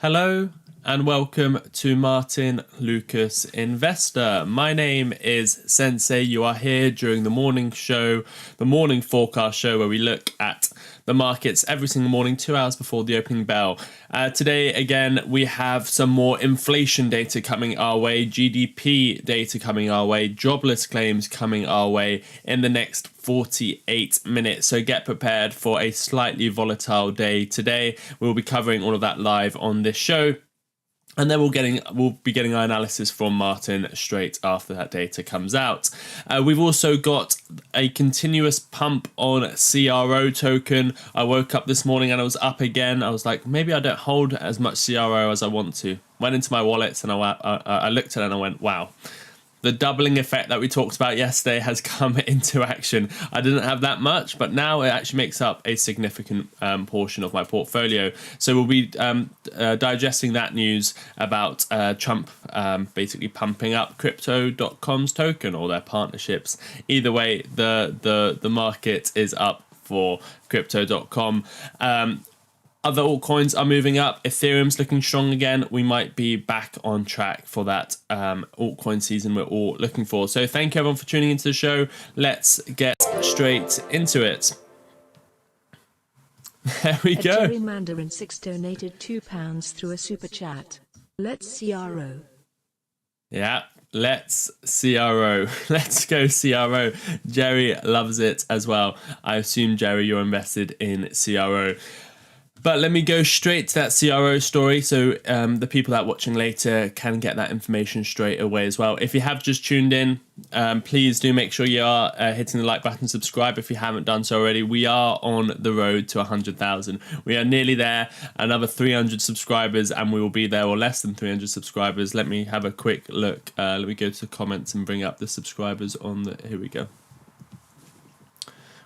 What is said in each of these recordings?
Hello and welcome to Martyn Lucas Investor. My name is Sensei. You are here during the morning show, the morning forecast show, where we look at the markets every single morning, 2 hours before the opening bell. Today, again, we have some more inflation data coming our way, GDP data coming our way, jobless claims coming our way in the next 48 minutes. So get prepared for a slightly volatile day today. We'll be covering all of that live on this show. And then we'll be getting our analysis from Martyn straight after that data comes out. We've also got a continuous pump on CRO token. I woke up this morning and I was up again. I was like, maybe I don't hold as much CRO as I want to. Went into my wallets and I looked at it and I went, wow. The doubling effect that we talked about yesterday has come into action. I didn't have that much, but now it actually makes up a significant portion of my portfolio. So we'll be digesting that news about Trump basically pumping up Crypto.com's token or their partnerships. Either way, the market is up for Crypto.com. Other altcoins are moving up. Ethereum's looking strong again. We might be back on track for that altcoin season we're all looking for. So thank you everyone for tuning into the show. Let's get straight into it. There we go. Jerry Mandarin 6 donated £2 through a super chat. Let's CRO. Yeah. Let's CRO. Let's go CRO. Jerry loves it as well. I assume, Jerry, you're invested in CRO. But let me go straight to that CRO story so the people that are watching later can get that information straight away as well. If you have just tuned in, please do make sure you are hitting the like button, subscribe if you haven't done so already. We are on the road to 100,000. We are nearly there, another 300 subscribers, and we will be there, or less than 300 subscribers. Let me have a quick look. Let me go to the comments and bring up the subscribers on the... Here we go.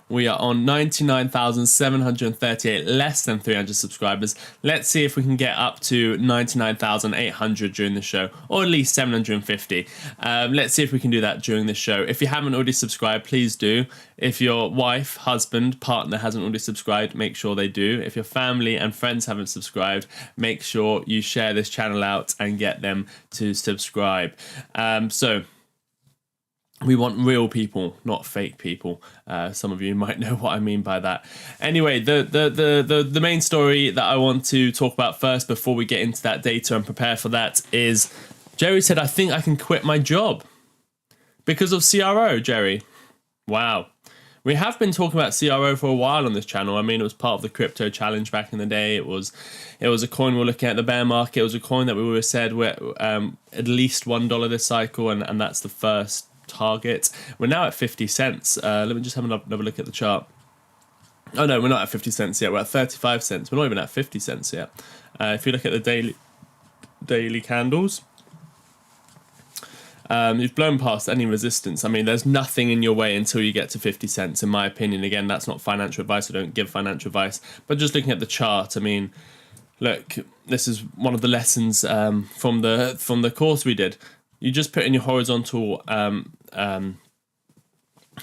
We are on 99,738, less than 300 subscribers. Let's see if we can get up to 99,800 during the show, or at least 750. Let's see if we can do that during the show. If you haven't already subscribed, please do. If your wife, husband, partner hasn't already subscribed, make sure they do. If your family and friends haven't subscribed, make sure you share this channel out and get them to subscribe. We want real people, not fake people. Some of you might know what I mean by that. Anyway, the main story that I want to talk about first before we get into that data and prepare for that is Jerry said, I think I can quit my job because of CRO, Jerry. Wow. We have been talking about CRO for a while on this channel. I mean, it was part of the crypto challenge back in the day. It was a coin we were looking at the bear market. It was a coin that we always said we're at least $1 this cycle, and that's the first target. We're now at 50 cents. Let me just have another look at the chart. Oh no, we're not at 50 cents yet. We're at 35 cents. We're not even at 50 cents yet. If you look at the daily candles, you've blown past any resistance. I mean, there's nothing in your way until you get to 50 cents, in my opinion. Again, that's not financial advice. I don't give financial advice. But just looking at the chart, I mean, look, this is one of the lessons from the course we did. You just put in your horizontal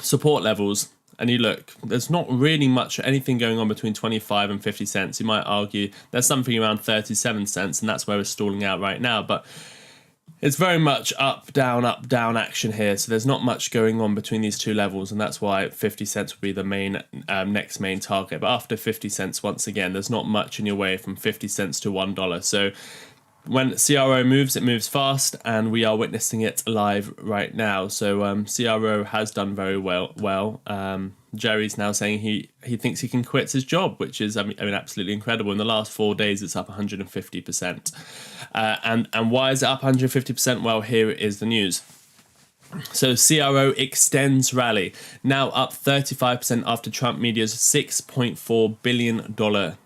support levels and you look, there's not really much anything going on between 25 and 50 cents. You might argue there's something around 37 cents, and that's where we're stalling out right now. But it's very much up, down action here. So there's not much going on between these two levels, and that's why 50 cents would be the main next main target. But after 50 cents, once again, there's not much in your way from 50 cents to $1. So when CRO moves, it moves fast, and we are witnessing it live right now. So CRO has done very well. Jerry's now saying he thinks he can quit his job, which is I mean absolutely incredible. In the last 4 days, it's up 150%. And why is it up 150%? Well, here is the news. So CRO extends rally, now up 35% after Trump media's $6.4 billion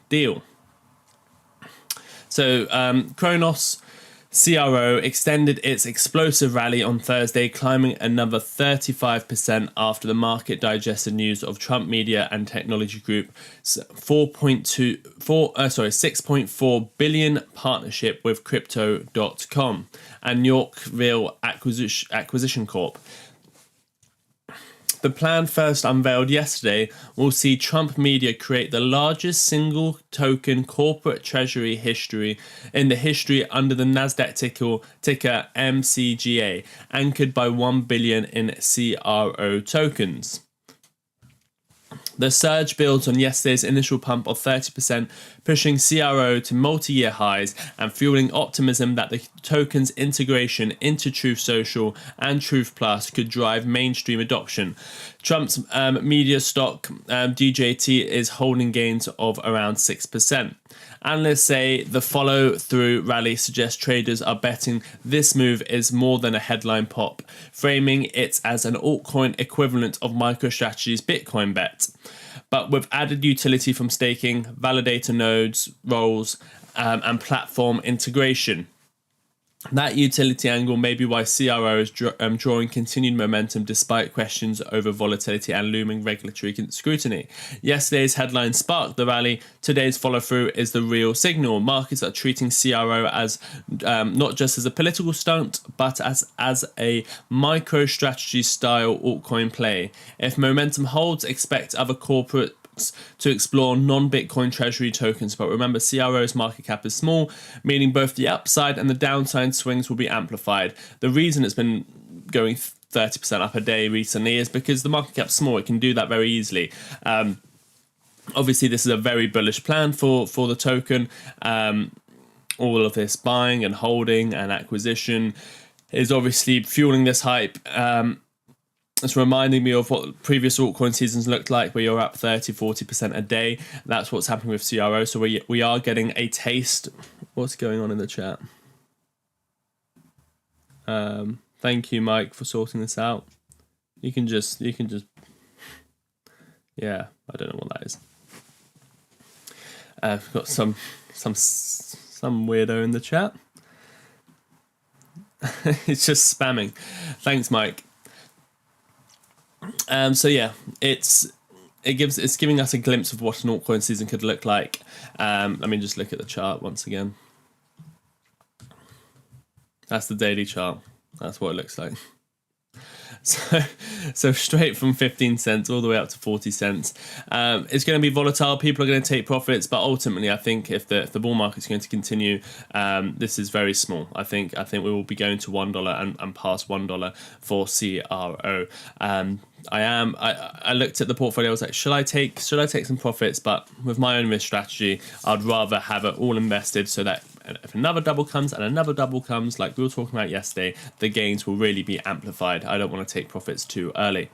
deal. So Kronos CRO extended its explosive rally on Thursday, climbing another 35% after the market digested news of Trump Media and Technology Group's $6.4 billion partnership with Crypto.com and Yorkville Acquisition Corp. The plan first unveiled yesterday will see Trump media create the largest single token corporate treasury in the history under the Nasdaq ticker MCGA, anchored by 1 billion in CRO tokens. The surge builds on yesterday's initial pump of 30%, pushing CRO to multi-year highs and fueling optimism that the token's integration into Truth Social and Truth Plus could drive mainstream adoption. Trump's media stock, DJT, is holding gains of around 6%. Analysts say the follow-through rally suggests traders are betting this move is more than a headline pop, framing it as an altcoin equivalent of MicroStrategy's Bitcoin bet, but with added utility from staking, validator nodes, roles, and platform integration. That utility angle may be why CRO is drawing continued momentum despite questions over volatility and looming regulatory scrutiny. Yesterday's headline sparked the rally. Today's follow-through is the real signal. Markets are treating CRO as not just as a political stunt, but as a MicroStrategy style altcoin play. If momentum holds, expect other corporate to explore non-Bitcoin treasury tokens. But remember, CRO's market cap is small, meaning both the upside and the downside swings will be amplified. The reason it's been going 30% up a day recently is because the market cap's small. It can do that very easily. Obviously, this is a very bullish plan for the token. All of this buying and holding and acquisition is obviously fueling this hype. It's reminding me of what previous altcoin seasons looked like, where you're up 30-40% a day. That's what's happening with CRO. So we are getting a taste. What's going on in the chat? Thank you, Mike, for sorting this out. You can just. Yeah, I don't know what that is. We've got some weirdo in the chat. It's just spamming. Thanks, Mike. So yeah, it's giving us a glimpse of what an altcoin season could look like. Let me just look at the chart once again. That's the daily chart. That's what it looks like. So straight from 15 cents all the way up to 40 cents. It's going to be volatile. People are going to take profits, but ultimately, I think if the bull market is going to continue, this is very small. I think we will be going to $1 and past $1 for CRO. I looked at the portfolio. I was like, should I take some profits? But with my own risk strategy, I'd rather have it all invested so that if another double comes and another double comes, like we were talking about yesterday, the gains will really be amplified. I don't want to take profits too early.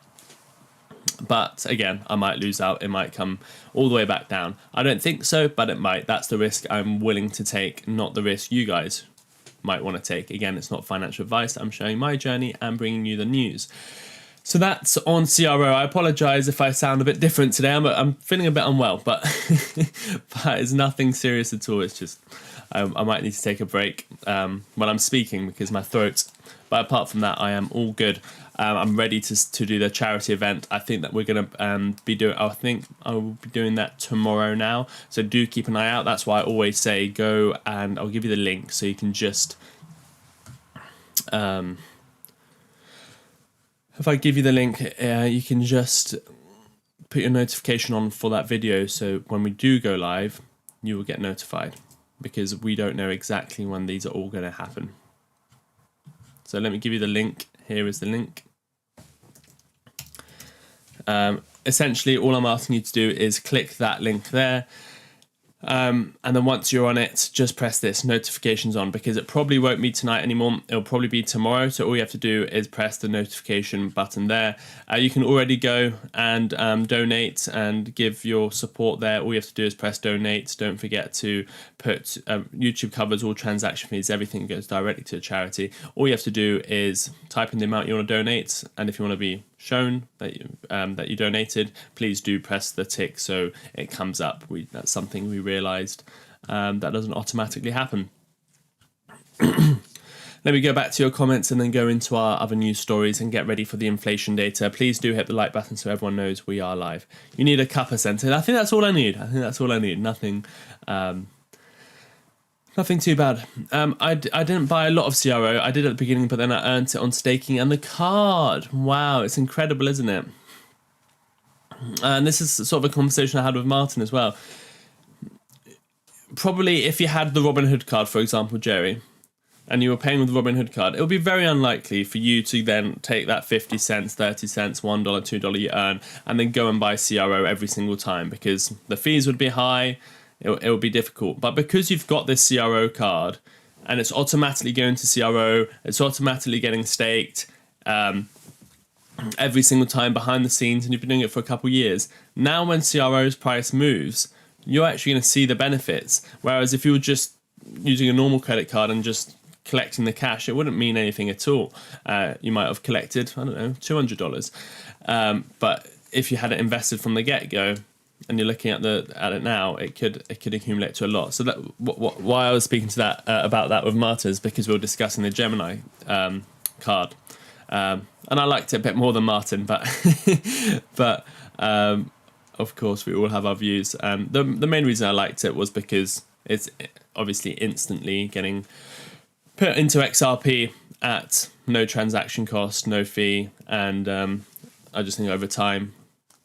But again, I might lose out. It might come all the way back down. I don't think so, but it might. That's the risk I'm willing to take, not the risk you guys might want to take. Again, it's not financial advice. I'm showing my journey and bringing you the news. So that's on CRO. I apologise if I sound a bit different today. I'm feeling a bit unwell, but it's nothing serious at all. It's just I might need to take a break when I'm speaking because my throat. But apart from that, I am all good. I'm ready to do the charity event. I think that we're going to be doing. I think I will be doing that tomorrow now. So do keep an eye out. That's why I always say go, and I'll give you the link so you can just. If I give you the link, you can just put your notification on for that video. So when we do go live, you will get notified because we don't know exactly when these are all going to happen. So let me give you the link. Here is the link. Essentially, all I'm asking you to do is click that link there. And then once you're on it, just press this notifications on because it probably won't be tonight anymore. It'll probably be tomorrow. So all you have to do is press the notification button there. You can already go and donate and give your support there. All you have to do is press donate. Don't forget to put YouTube covers all transaction fees. Everything goes directly to a charity. All you have to do is type in the amount you want to donate. And if you want to be shown that you donated, please do press the tick so it comes up. That's something we realized that doesn't automatically happen. Let me go back to your comments and then go into our other news stories and get ready for the inflation data. Please do hit the like button so everyone knows we are live. You need a cuppa center. I think that's all I need. Nothing too bad. I didn't buy a lot of CRO. I did at the beginning, but then I earned it on staking and the card. Wow, it's incredible, isn't it? And this is sort of a conversation I had with Martyn as well. Probably if you had the Robinhood card, for example, Jerry, and you were paying with the Robinhood card, it would be very unlikely for you to then take that 50 cents, 30 cents, $1, $2 you earn, and then go and buy CRO every single time, because the fees would be high, it would be difficult. But because you've got this CRO card, and it's automatically going to CRO, it's automatically getting staked, every single time behind the scenes, and you've been doing it for a couple of years. Now when CRO's price moves, you're actually going to see the benefits. Whereas if you were just using a normal credit card and just collecting the cash, it wouldn't mean anything at all. You might have collected, I don't know, $200. But if you had it invested from the get-go and you're looking at it now, it could accumulate to a lot. So that why I was speaking to that about that with Martyn is because we were discussing the Gemini card. And I liked it a bit more than Martyn, but of course we all have our views. The main reason I liked it was because it's obviously instantly getting put into XRP at no transaction cost, no fee, and I just think over time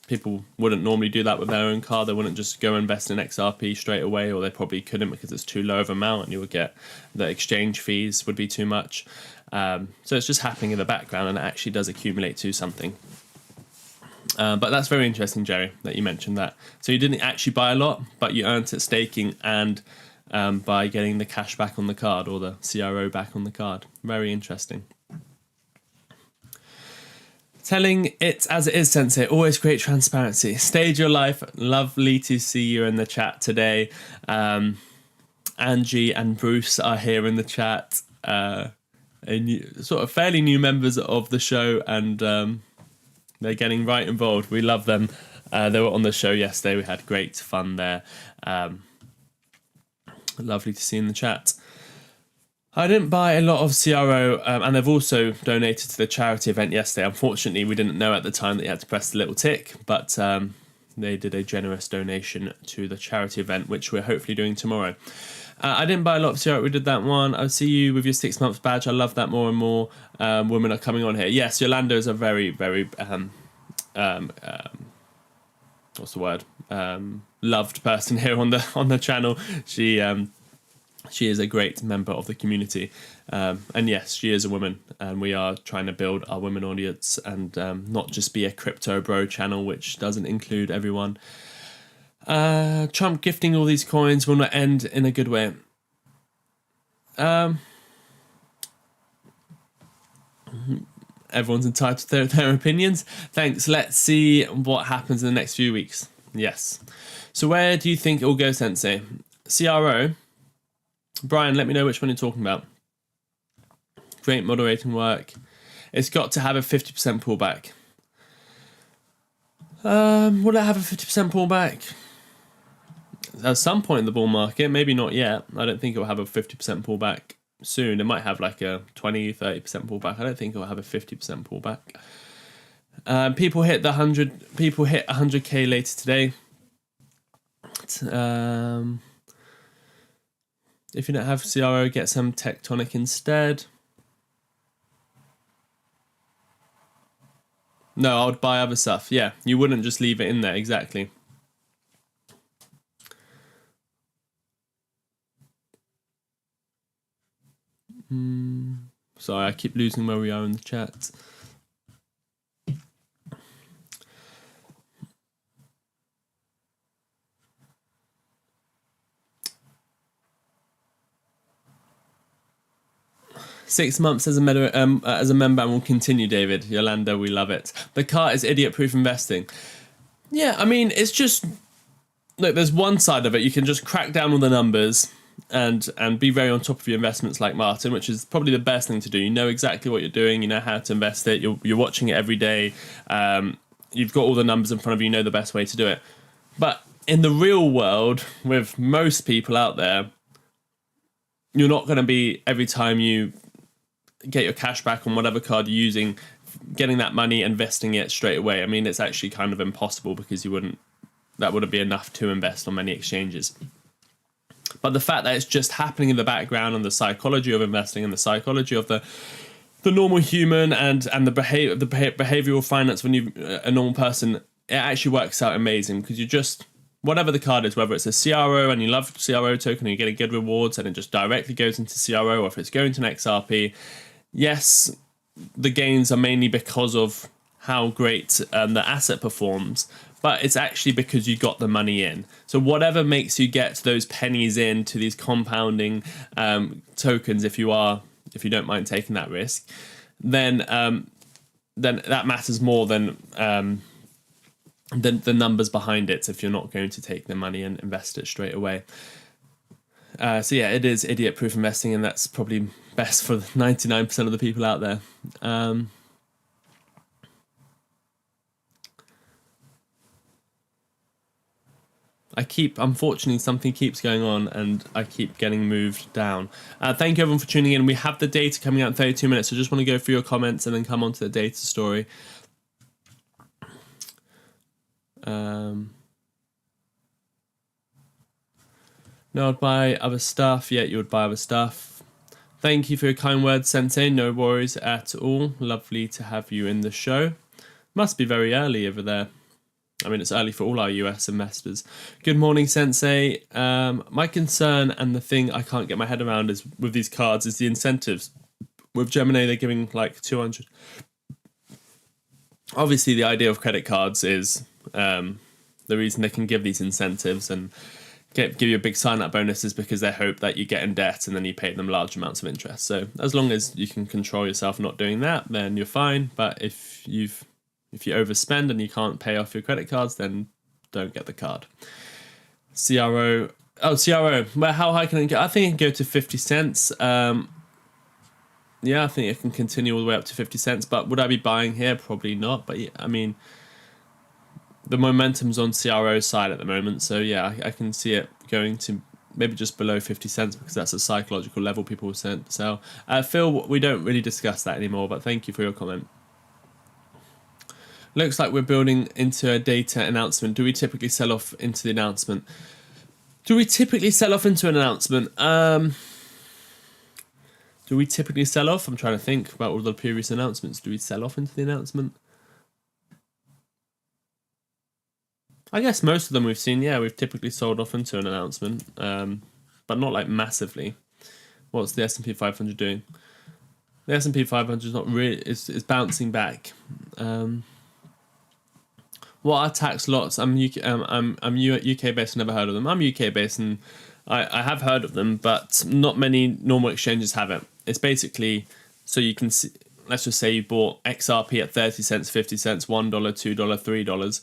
people wouldn't normally do that with their own card. They wouldn't just go invest in XRP straight away, or they probably couldn't because it's too low of amount, and you would get the exchange fees would be too much. So it's just happening in the background, and it actually does accumulate to something. But that's very interesting, Jerry, that you mentioned that. So you didn't actually buy a lot, but you earned it staking and by getting the cash back on the card, or the CRO back on the card. Very interesting. Telling it as it is, Sensei. Always great transparency. Stage your life. Lovely to see you in the chat today. Angie and Bruce are here in the chat. Sort of fairly new members of the show, and they're getting right involved. We love them. They were on the show yesterday. We had great fun there. Lovely to see in the chat. I didn't buy a lot of CRO, and they've also donated to the charity event yesterday. Unfortunately, we didn't know at the time that you had to press the little tick, but they did a generous donation to the charity event, which we're hopefully doing tomorrow. I didn't buy a lot of CRO. We did that one. I see you with your 6 months badge. I love that more and more. Women are coming on here. Yes, Yolanda is a very, very what's the word? Loved person here on the channel. She is a great member of the community, and yes, she is a woman, and we are trying to build our women audience and not just be a crypto bro channel, which doesn't include everyone. Trump gifting all these coins will not end in a good way. Everyone's entitled to their opinions. Thanks. Let's see what happens in the next few weeks. Yes. So where do you think it will go, Sensei? CRO. Brian, let me know which one you're talking about. Great moderating work. It's got to have a 50% pullback. Will it have a 50% pullback? At some point in the bull market, maybe not yet. I don't think it will have a 50% pullback soon. It might have like a 20-30% pullback. I don't think it will have a 50% pullback. People hit 100k later today. If you don't have CRO, get some Tectonic instead. No, I would buy other stuff. Yeah, you wouldn't just leave it in there. Exactly. Sorry, I keep losing where we are in the chat. Six months as a member and will continue, David. Yolanda, we love it. The cart is idiot-proof investing. Yeah, I mean, it's just... Look, there's one side of it. You can just crack down on the numbers and be very on top of your investments like Martyn, which is probably the best thing to do. You know exactly what you're doing. You know how to invest it. You're watching it every day. You've got all the numbers in front of you. You know the best way to do it. But in the real world, with most people out there, you're not going to be, every time you get your cash back on whatever card you're using, getting that money, investing it straight away. I mean, it's actually kind of impossible because that wouldn't be enough to invest on many exchanges. But the fact that it's just happening in the background, and the psychology of investing and the psychology of the normal human and the behavioral finance, when a normal person it actually works out amazing because you just, whatever the card is, whether it's a CRO and you love CRO token and you're getting good rewards and it just directly goes into CRO, or if it's going to an XRP, yes, the gains are mainly because of how great the asset performs, but it's actually because you got the money in. So whatever makes you get those pennies in to these compounding tokens, if you don't mind taking that risk, then that matters more than the numbers behind it if you're not going to take the money and invest it straight away. So yeah, it is idiot-proof investing, and that's probably best for 99% of the people out there. Unfortunately, something keeps going on and I keep getting moved down. Thank you everyone for tuning in. We have the data coming out in 32 minutes, so just want to go through your comments and then come on to the data story. No, I'd buy other stuff. Yeah, you would buy other stuff. Thank you for your kind words, Sensei. No worries at all. Lovely to have you in the show. Must be very early over there. I mean, it's early for all our US investors. Good morning, Sensei. My concern and the thing I can't get my head around is with these cards is the incentives. With Gemini, they're giving like 200. Obviously, the idea of credit cards is the reason they can give these incentives and give you a big sign-up bonus is because they hope that you get in debt and then you pay them large amounts of interest. So as long as you can control yourself not doing that, then you're fine. But if you overspend and you can't pay off your credit cards, then don't get the card. CRO. Oh, CRO. Well, how high can it go? I think it can go to 50 cents. Yeah, I think it can continue all the way up to 50 cents. But would I be buying here? Probably not. But yeah, I mean, the momentum's on CRO side at the moment. So yeah, I can see it going to maybe just below 50 cents because that's a psychological level people will sell. Phil, we don't really discuss that anymore, but thank you for your comment. Looks like we're building into a data announcement. Do we typically sell off into the announcement? Do we typically sell off into an announcement? Do we typically sell off? I'm trying to think about all the previous announcements. Do we sell off into the announcement? I guess most of them we've seen, yeah, we've typically sold off into an announcement, but not like massively. What's the S&P 500 doing? The S&P 500 is not really, it's bouncing back. What are tax lots? I'm UK based. Never heard of them. I'm UK based, and I have heard of them, but not many normal exchanges have it. It's basically so you can see. Let's just say you bought XRP at 30 cents, 50 cents, $1, $2, $3.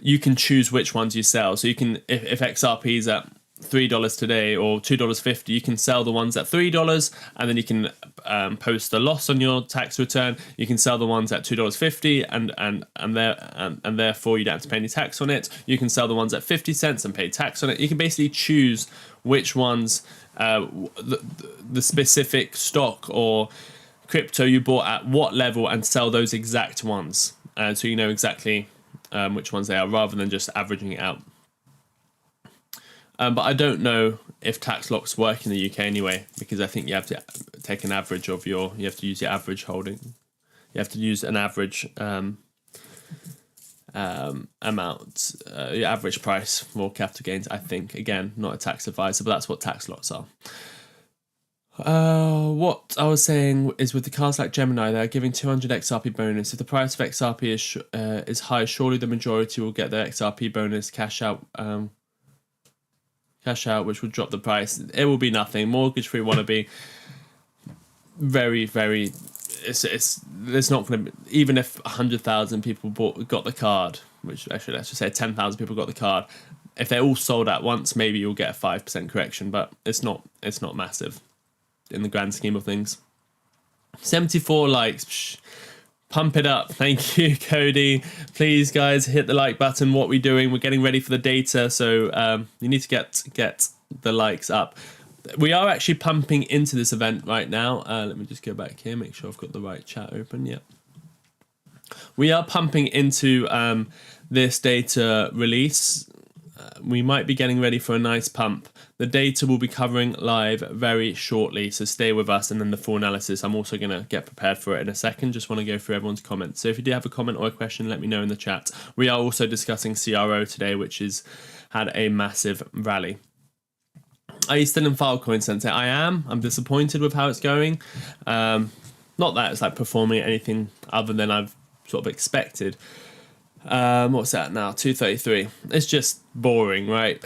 You can choose which ones you sell. So you can, if XRP is at $3 today or $2.50, you can sell the ones at $3, and then you can post a loss on your tax return. You can sell the ones at $2.50, and therefore you don't have to pay any tax on it. You can sell the ones at 50 cents and pay tax on it. You can basically choose which ones, the specific stock or crypto you bought at what level, and sell those exact ones. So you know exactly which ones they are, rather than just averaging it out. But I don't know if tax locks work in the UK anyway, because I think you have to take an average of you have to use your average holding. You have to use an average amount, your average price for capital gains, I think. Again, not a tax advisor, but that's what tax lots are. What I was saying is with the cards like Gemini, they're giving 200 XRP bonus. If the price of XRP is high, surely the majority will get their XRP bonus cash out, which would drop the price. It will be nothing. Mortgage-free wannabe, very, very. There's not going to be, even if 100,000 people got the card, which actually let's just say 10,000 people got the card. If they're all sold at once, maybe you'll get a 5% correction, but it's not massive in the grand scheme of things. 74 likes. Psh, pump it up. Thank you, Cody. Please, guys, hit the like button. What we're doing, we're getting ready for the data, so you need to get the likes up. We are actually pumping into this event right now. Let me just go back here, make sure I've got the right chat open. Yep. We are pumping into this data release. we might be getting ready for a nice pump. The data will be covering live very shortly, so stay with us, and then the full analysis. I'm also going to get prepared for it in a second. Just want to go through everyone's comments. So if you do have a comment or a question, let me know in the chat. We are also discussing CRO today, which has had a massive rally. Are you still in Filecoin, Sensei? I am. I'm disappointed with how it's going. Not that it's like performing anything other than I've sort of expected. What's that now? 233. It's just boring, right?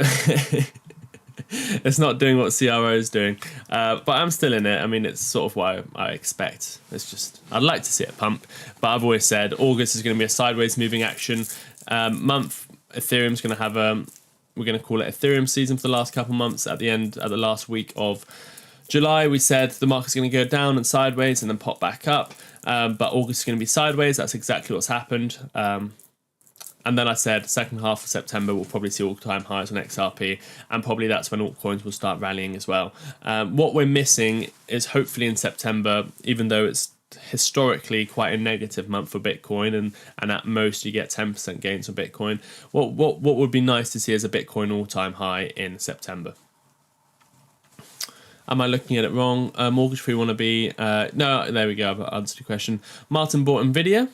It's not doing what CRO is doing. But I'm still in it. I mean, it's sort of what I expect. It's just, I'd like to see it pump. But I've always said August is going to be a sideways moving action month. Ethereum's going to have we're going to call it Ethereum season for the last couple months. At the last week of July, we said the market's going to go down and sideways and then pop back up. But August is going to be sideways. That's exactly what's happened. And then I said second half of September we'll probably see all-time highs on XRP, and probably that's when altcoins will start rallying as well. What we're missing is hopefully in September, even though it's historically quite a negative month for Bitcoin, and at most you get 10% gains on Bitcoin. What would be nice to see is a Bitcoin all-time high in September. Am I looking at it wrong? Mortgage-free wannabe. No, there we go. I've answered your question. Martyn bought Nvidia.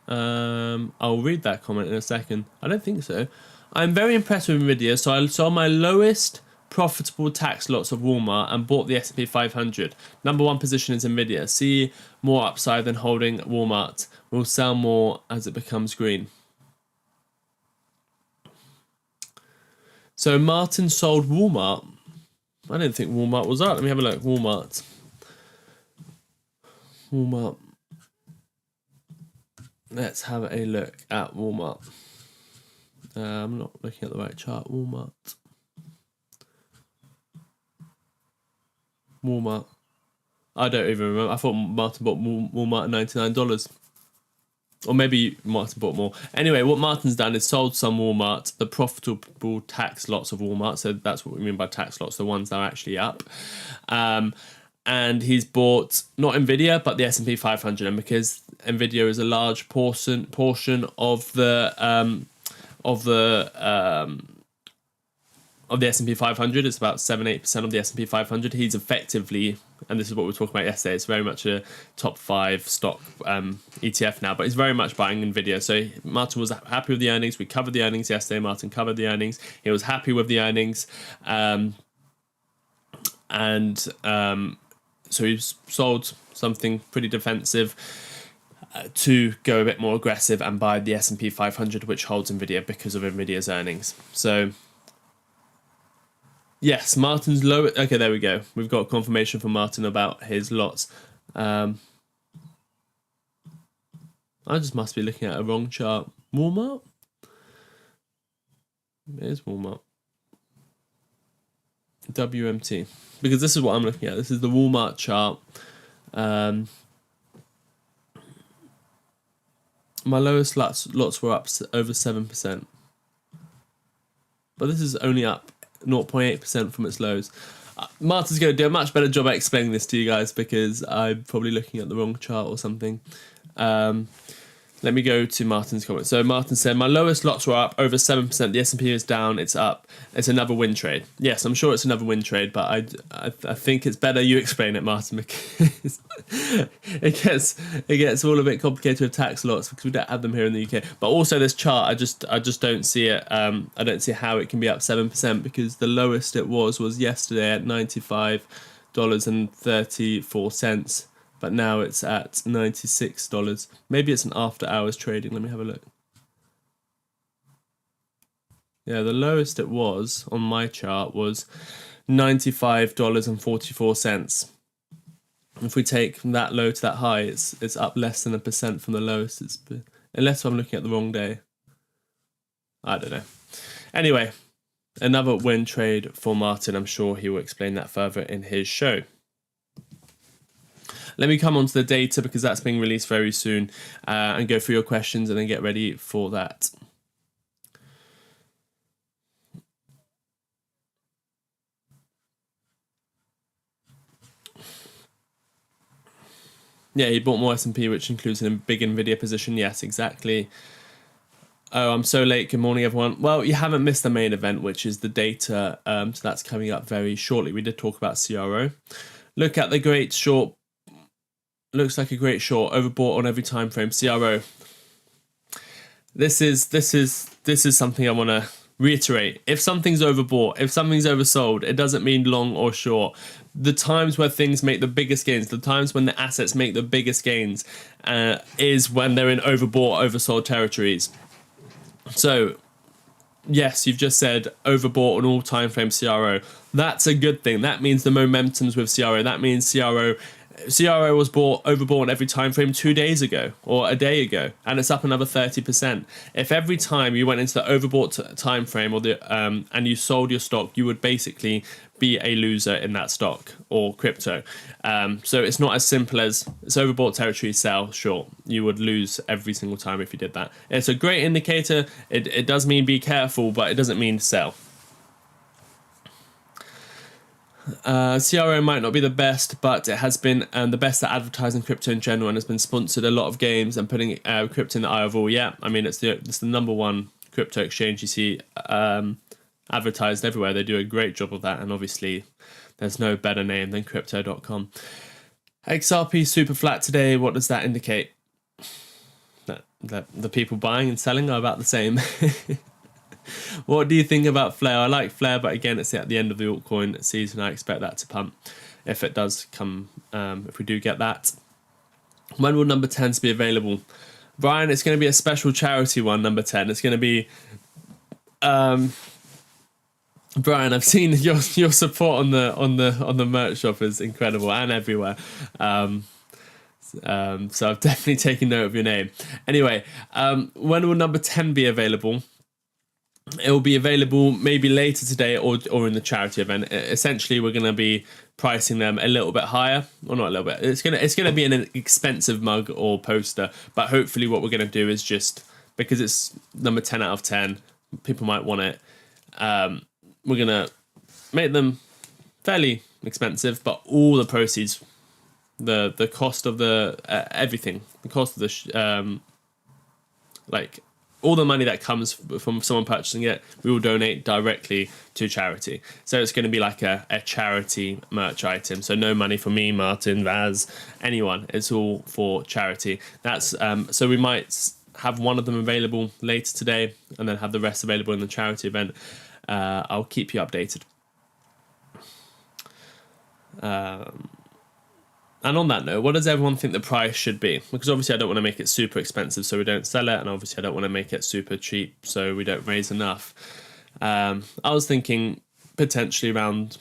I'll read that comment in a second. I don't think so. I'm very impressed with Nvidia, so I saw my lowest profitable tax lots of Walmart and bought the S&P 500. Number one position is Nvidia. See more upside than holding Walmart. Will sell more as it becomes green. So Martyn sold Walmart. I didn't think Walmart was up. Let me have a look. Walmart. Let's have a look at Walmart. I'm not looking at the right chart. Walmart. I don't even remember. I thought Martyn bought Walmart at $99. Or maybe Martyn bought more. Anyway, what Martyn's done is sold some Walmart, the profitable tax lots of Walmart. So that's what we mean by tax lots, the ones that are actually up. And he's bought not Nvidia, but the S&P 500. And because Nvidia is a large portion of the S&P 500, it's about 7-8% of the S&P 500. He's effectively, and this is what we were talking about yesterday, it's very much a top 5 stock ETF now, but he's very much buying Nvidia. So Martyn was happy with the earnings. We covered the earnings yesterday. Martyn covered the earnings. He was happy with the earnings, so he's sold something pretty defensive to go a bit more aggressive and buy the S&P 500, which holds Nvidia because of Nvidia's earnings. So yes, Martyn's low. Okay, there we go. We've got confirmation from Martyn about his lots. I just must be looking at a wrong chart. Walmart? It is Walmart. WMT. Because this is what I'm looking at. This is the Walmart chart. My lowest lots were up over 7%. But this is only up 0.8% from its lows. Martyn's going to do a much better job at explaining this to you guys because I'm probably looking at the wrong chart or something. Let me go to Martyn's comment. So Martyn said, my lowest lots were up over 7%. The S&P is down. It's up. It's another win trade. Yes, I'm sure it's another win trade, but I think it's better you explain it, Martyn, because it gets all a bit complicated with tax lots because we don't have them here in the UK. But also this chart, I just don't see it. I don't see how it can be up 7% because the lowest it was yesterday at $95.34. But now it's at $96. Maybe it's an after hours trading. Let me have a look. Yeah, the lowest it was on my chart was $95.44. If we take from that low to that high, it's up less than 1% from the lowest. Unless I'm looking at the wrong day. I don't know. Anyway, another win trade for Martyn. I'm sure he will explain that further in his show. Let me come on to the data because that's being released very soon and go through your questions and then get ready for that. Yeah, he bought more S&P, which includes a big Nvidia position. Yes, exactly. Oh, I'm so late. Good morning, everyone. Well, you haven't missed the main event, which is the data. So that's coming up very shortly. We did talk about CRO. Look at the great short. Looks like a great short, overbought on every time frame. CRO. This is something I want to reiterate. If something's overbought, if something's oversold, it doesn't mean long or short. The times where things make the biggest gains, the times when the assets make the biggest gains, is when they're in overbought, oversold territories. So, yes, you've just said overbought on all time frame CRO. That's a good thing. That means the momentum's with CRO. That means CRO was overbought on every time frame 2 days ago or a day ago, and it's up another 30%. If every time you went into the overbought time frame or and you sold your stock, you would basically be a loser in that stock or crypto. So it's not as simple as it's overbought territory, sell, short. You would lose every single time if you did that. It's a great indicator. It does mean be careful, but it doesn't mean sell. CRO might not be the best, but it has been the best at advertising crypto in general, and has been sponsored a lot of games and putting crypto in the eye of all. Yeah, I mean it's the number one crypto exchange you see advertised everywhere. They do a great job of that, and obviously there's no better name than crypto.com. XRP super flat today. What does that indicate? That the people buying and selling are about the same. What do you think about Flare? I like Flare, but again, it's at the end of the altcoin season. I expect that to pump if it does come, if we do get that. When will number 10s be available? Brian, it's going to be a special charity one, number 10. It's going to be... Brian, I've seen your support on the merch shop is incredible and everywhere. So I've definitely taken note of your name. Anyway, when will number 10 be available? It will be available maybe later today or in the charity event. Essentially, we're going to be pricing them a little bit higher, or not a little bit. It's gonna be an expensive mug or poster, but hopefully, what we're going to do is just because it's number 10 out of 10, people might want it. We're going to make them fairly expensive, but all the proceeds, the cost of the everything, the cost of the all the money that comes from someone purchasing it, we will donate directly to charity. So it's going to be like a charity merch item. So no money for me, Martyn, Vaz, anyone. It's all for charity. That's so we might have one of them available later today and then have the rest available in the charity event. I'll keep you updated. And on that note, what does everyone think the price should be? Because obviously I don't want to make it super expensive so we don't sell it, and obviously I don't want to make it super cheap so we don't raise enough. I was thinking potentially around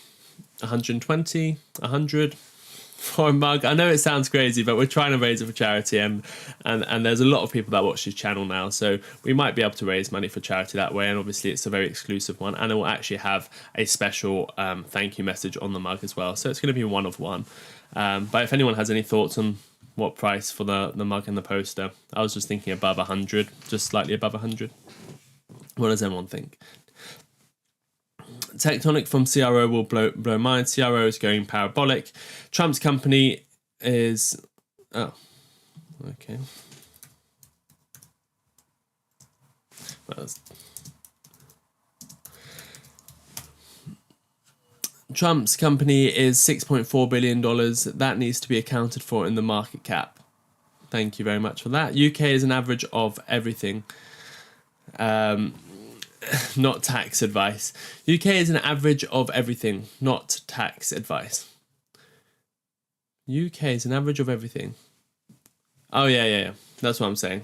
120, 100 for a mug. I know it sounds crazy, but we're trying to raise it for charity, and there's a lot of people that watch this channel now, so we might be able to raise money for charity that way, and obviously it's a very exclusive one, and it will actually have a special thank you message on the mug as well, so it's going to be one of one. But if anyone has any thoughts on what price for the mug and the poster, I was just thinking above 100, just slightly above 100. What does everyone think? Tectonic from CRO will blow mine. CRO is going parabolic. Trump's company is... Oh, okay. Well, Trump's company is $6.4 billion. That needs to be accounted for in the market cap. Thank you very much for that. UK is an average of everything. Not tax advice. UK is an average of everything, not tax advice. UK is an average of everything. Oh, yeah. That's what I'm saying.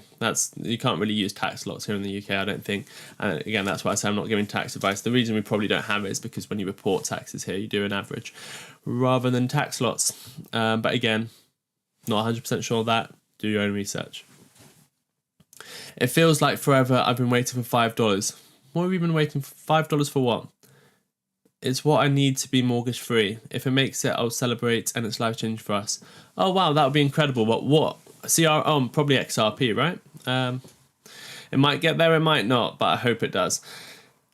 You can't really use tax lots here in the UK, I don't think. And again, that's why I say I'm not giving tax advice. The reason we probably don't have it is because when you report taxes here, you do an average rather than tax lots. But again, not 100% sure of that. Do your own research. It feels like forever. I've been waiting for $5. What have you been waiting for? $5 for what? It's what I need to be mortgage free. If it makes it, I'll celebrate, and it's life changing for us. Oh wow, that would be incredible. But what? Probably XRP, right? It might get there, it might not, but I hope it does.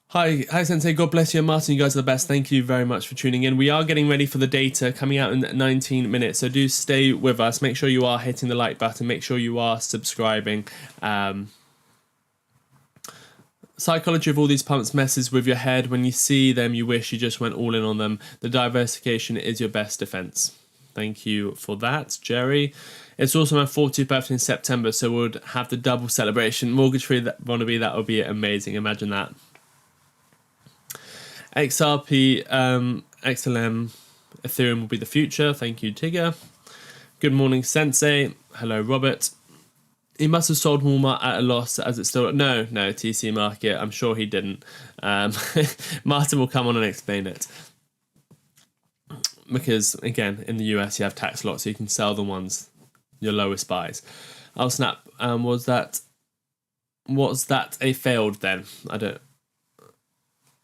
Hi Sensei, God bless you and Martyn, you guys are the best. Thank you very much for tuning in. We are getting ready for the data coming out in 19 minutes, so do stay with us. Make sure you are hitting the like button, make sure you are subscribing. psychology of all these pumps messes with your head. When you see them, you wish you just went all in on them. The diversification is your best defense. Thank you for that, Jerry. It's also my 40th birthday in September, so we'll have the double celebration. Mortgage-free wannabe, that would be amazing. Imagine that. XRP, XLM, Ethereum will be the future. Thank you, Tigger. Good morning, Sensei. Hello, Robert. He must have sold Walmart at a loss as it's still... No, TC Market. I'm sure he didn't. Martyn will come on and explain it. Because, again, in the US, you have tax lots, so you can sell the ones, your lowest buys. I'll snap. Was that a failed then?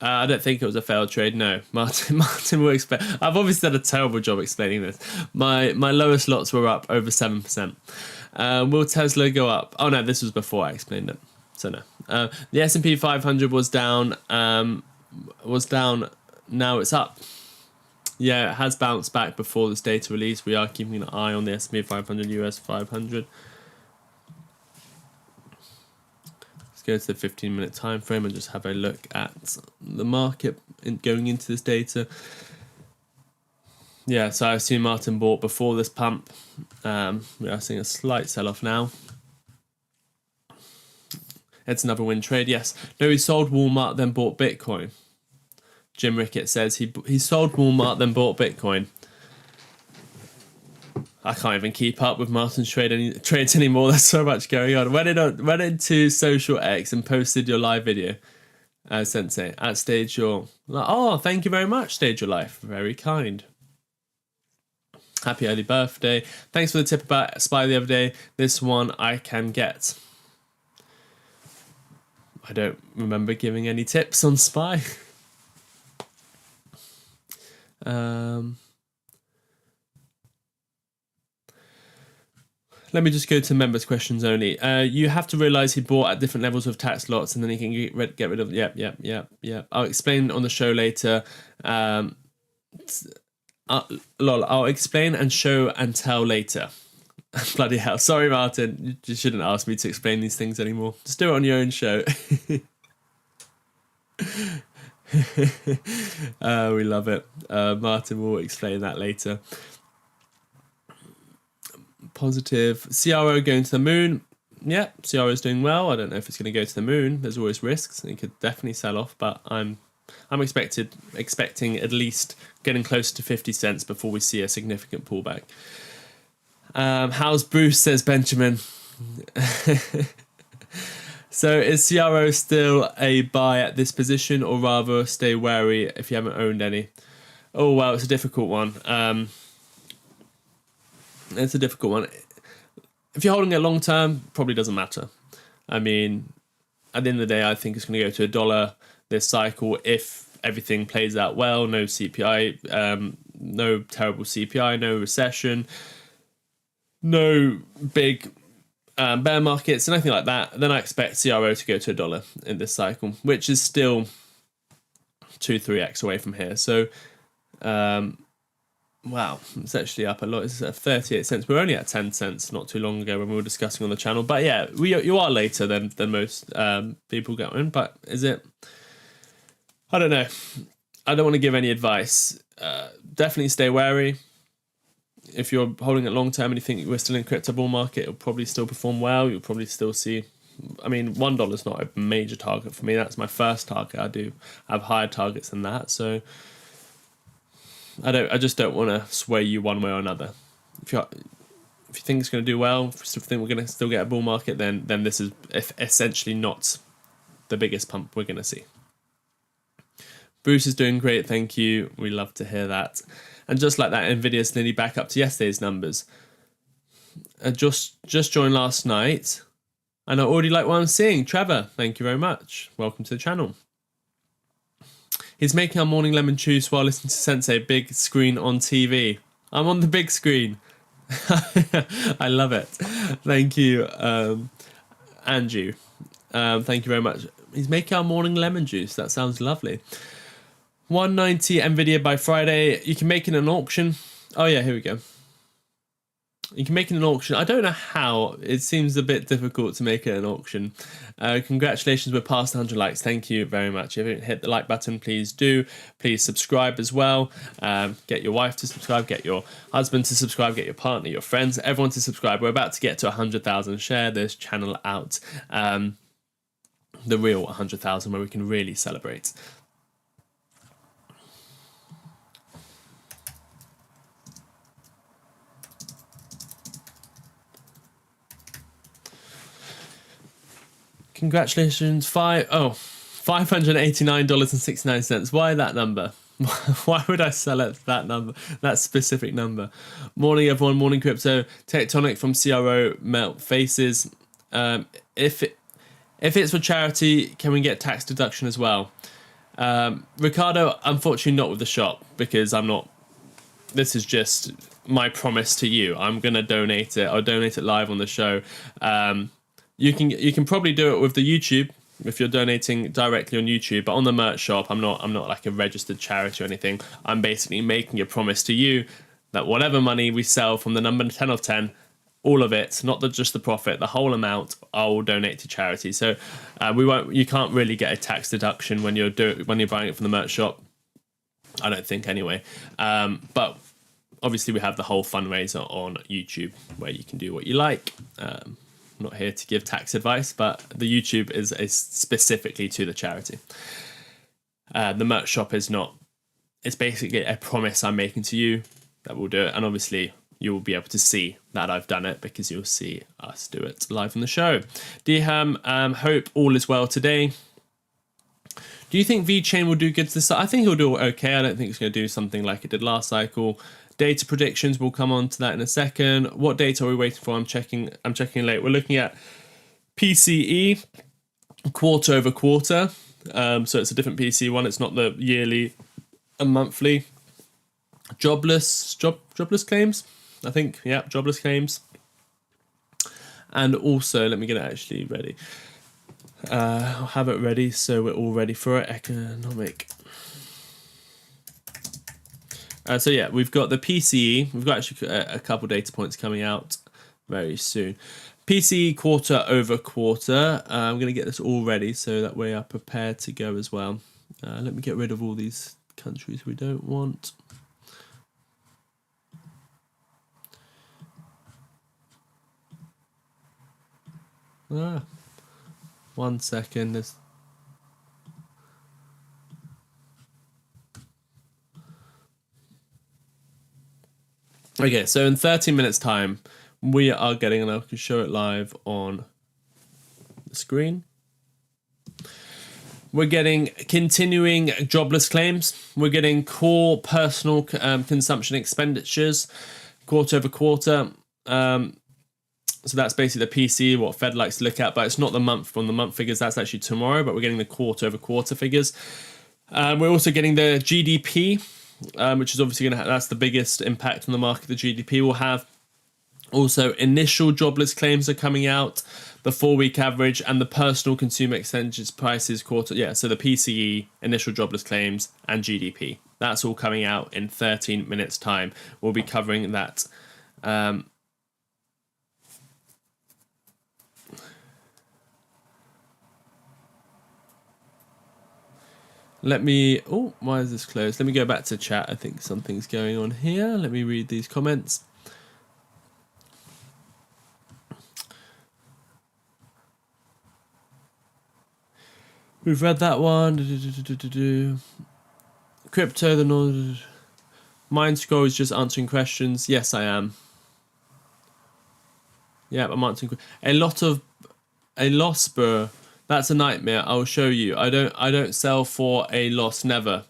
I don't think it was a failed trade. No, Martyn will explain. I've obviously done a terrible job explaining this. My lowest lots were up over 7%. Will Tesla go up? Oh no, this was before I explained it. So no. The S&P 500 was down. Now it's up. Yeah, it has bounced back before this data release. We are keeping an eye on the S&P 500, US 500. Let's go to the 15-minute time frame and just have a look at the market going into this data. Yeah, so I assume Martyn bought before this pump. We are seeing a slight sell-off now. It's another win trade, yes. No, he sold Walmart, then bought Bitcoin. Jim Rickett says he sold Walmart, then bought Bitcoin. I can't even keep up with Martyn's trades anymore. There's so much going on. Went into Social X and posted your live video, Sensei, at Stage Your... Oh, thank you very much, Stage Your Life. Very kind. Happy early birthday. Thanks for the tip about SPY the other day. This one I can get. I don't remember giving any tips on SPY. Let me just go to members' questions only. You have to realise he bought at different levels of tax lots and then he can get rid of... Yep. I'll explain on the show later. I'll explain and show and tell later. Bloody hell. Sorry, Martyn. You shouldn't ask me to explain these things anymore. Just do it on your own show. We love it. Martyn will explain that later. Positive. CRO going to the moon. Yeah, CRO is doing well. I don't know if it's going to go to the moon. There's always risks. It could definitely sell off, but I'm expecting at least getting close to 50 cents before we see a significant pullback. How's Bruce, says Benjamin. So is CRO still a buy at this position, or rather stay wary if you haven't owned any? Oh, well, it's a difficult one. It's a difficult one. If you're holding it long term, probably doesn't matter. I mean, at the end of the day, I think it's going to go to $1 this cycle if everything plays out well. No CPI, no terrible CPI, no recession, no big bear markets, nothing like that. Then I expect CRO to go to $1 in this cycle, which is still 2-3x away from here. So, wow, it's actually up a lot. It's at 38 cents. We were only at 10 cents not too long ago when we were discussing on the channel. But yeah, you are later than most people going. But is it? I don't know. I don't want to give any advice. Definitely stay wary. If you're holding it long term and you think we're still in crypto bull market, it'll probably still perform well. You'll probably still see. I mean, $1 is not a major target for me. That's my first target. I do have higher targets than that. So I just don't want to sway you one way or another. If you think it's going to do well, if you think we're going to still get a bull market, then this is essentially not the biggest pump we're going to see. Bruce is doing great, thank you. We love to hear that. And just like that, Nvidia's nearly back up to yesterday's numbers. I just joined last night, and I already like what I'm seeing. Trevor, thank you very much. Welcome to the channel. He's making our morning lemon juice while listening to Sensei big screen on TV. I'm on the big screen. I love it. Thank you, Andrew. Thank you very much. He's making our morning lemon juice. That sounds lovely. 190 Nvidia by Friday. You can make it an auction. Oh yeah, here we go. You can make it an auction. I don't know how. It seems a bit difficult to make it an auction. Congratulations, we're past 100 likes. Thank you very much. If you haven't hit the like button, please do. Please subscribe as well. Get your wife to subscribe. Get your husband to subscribe. Get your partner, your friends, everyone to subscribe. We're about to get to 100,000. Share this channel out. The real 100,000 where we can really celebrate. Congratulations, $589.69. Why that number? Why would I sell at that number? That specific number. Morning, everyone. Morning, crypto. Tectonic from CRO. Melt faces. If it's for charity, can we get tax deduction as well? Ricardo, unfortunately, not with the shop because I'm not. This is just my promise to you. I'm gonna donate it. I'll donate it live on the show. You can probably do it with the YouTube if you're donating directly on YouTube, but on the merch shop, I'm not like a registered charity or anything. I'm basically making a promise to you that whatever money we sell from the number 10 of 10, all of it, not just the profit, the whole amount, I will donate to charity. So you can't really get a tax deduction when you're buying it from the merch shop. I don't think anyway. But obviously we have the whole fundraiser on YouTube where you can do what you like. Not here to give tax advice, but the YouTube is specifically to the charity. The merch shop is not. It's basically a promise I'm making to you that we'll do it, and obviously you will be able to see that I've done it because you'll see us do it live on the show. Deham, hope all is well today. Do you think VeChain will do good this? I think it'll do okay. I don't think it's going to do something like it did last cycle. Data predictions, we'll come on to that in a second. What data are we waiting for? I'm checking late. We're looking at PCE quarter over quarter. So it's a different PCE one. It's not the yearly and monthly. Jobless claims, I think. Yeah, jobless claims. And also, let me get it actually ready. I'll have it ready so we're all ready for it. Economic. So yeah, we've got the PCE. We've got actually a couple data points coming out very soon. PCE quarter over quarter. I'm going to get this all ready so that we are prepared to go as well. Let me get rid of all these countries we don't want. One second. Okay, so in 13 minutes time, we are getting, and I can show it live on the screen. We're getting continuing jobless claims. We're getting core personal consumption expenditures quarter over quarter. So that's basically the PC, what Fed likes to look at, but it's not the month from the month figures. That's actually tomorrow, but we're getting the quarter over quarter figures. We're also getting the GDP, which is obviously going to that's the biggest impact on the market the GDP will have. Also, initial jobless claims are coming out, the 4-week average, and the personal consumer expenditures prices quarter. Yeah, so the PCE, initial jobless claims, and GDP. That's all coming out in 13 minutes' time. We'll be covering that. Why is this closed? Let me go back to chat. I think something's going on here. Let me read these comments. We've read that one. Crypto, the Nord. Mind Scroll is just answering questions. Yes, I am. Yeah, I'm answering. A loss, bro. That's a nightmare. I'll show you. I don't sell for a loss, never.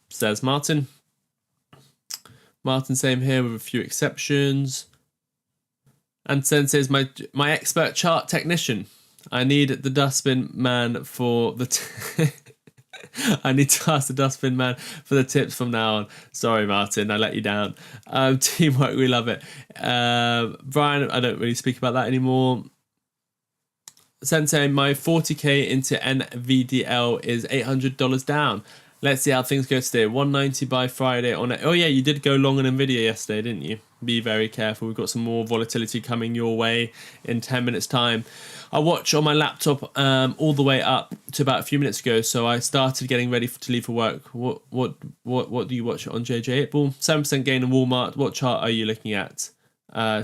Says Martyn. Martyn, same here with a few exceptions. And Sensei is my expert chart technician. I need the dustbin man for the. I need to ask the dustbin man for the tips from now on. Sorry, Martyn, I let you down. Teamwork, we love it. Brian, I don't really speak about that anymore. Sensei, my 40k into NVDL is $800 down. Let's see how things go today. 190 by Friday on it. Oh yeah, you did go long on Nvidia yesterday, didn't you? Be very careful. We've got some more volatility coming your way in 10 minutes time. I watch on my laptop all the way up to about a few minutes ago, so I started getting ready to leave for work. What do you watch on JJ 8ball? 7% gain in Walmart. What chart are you looking at?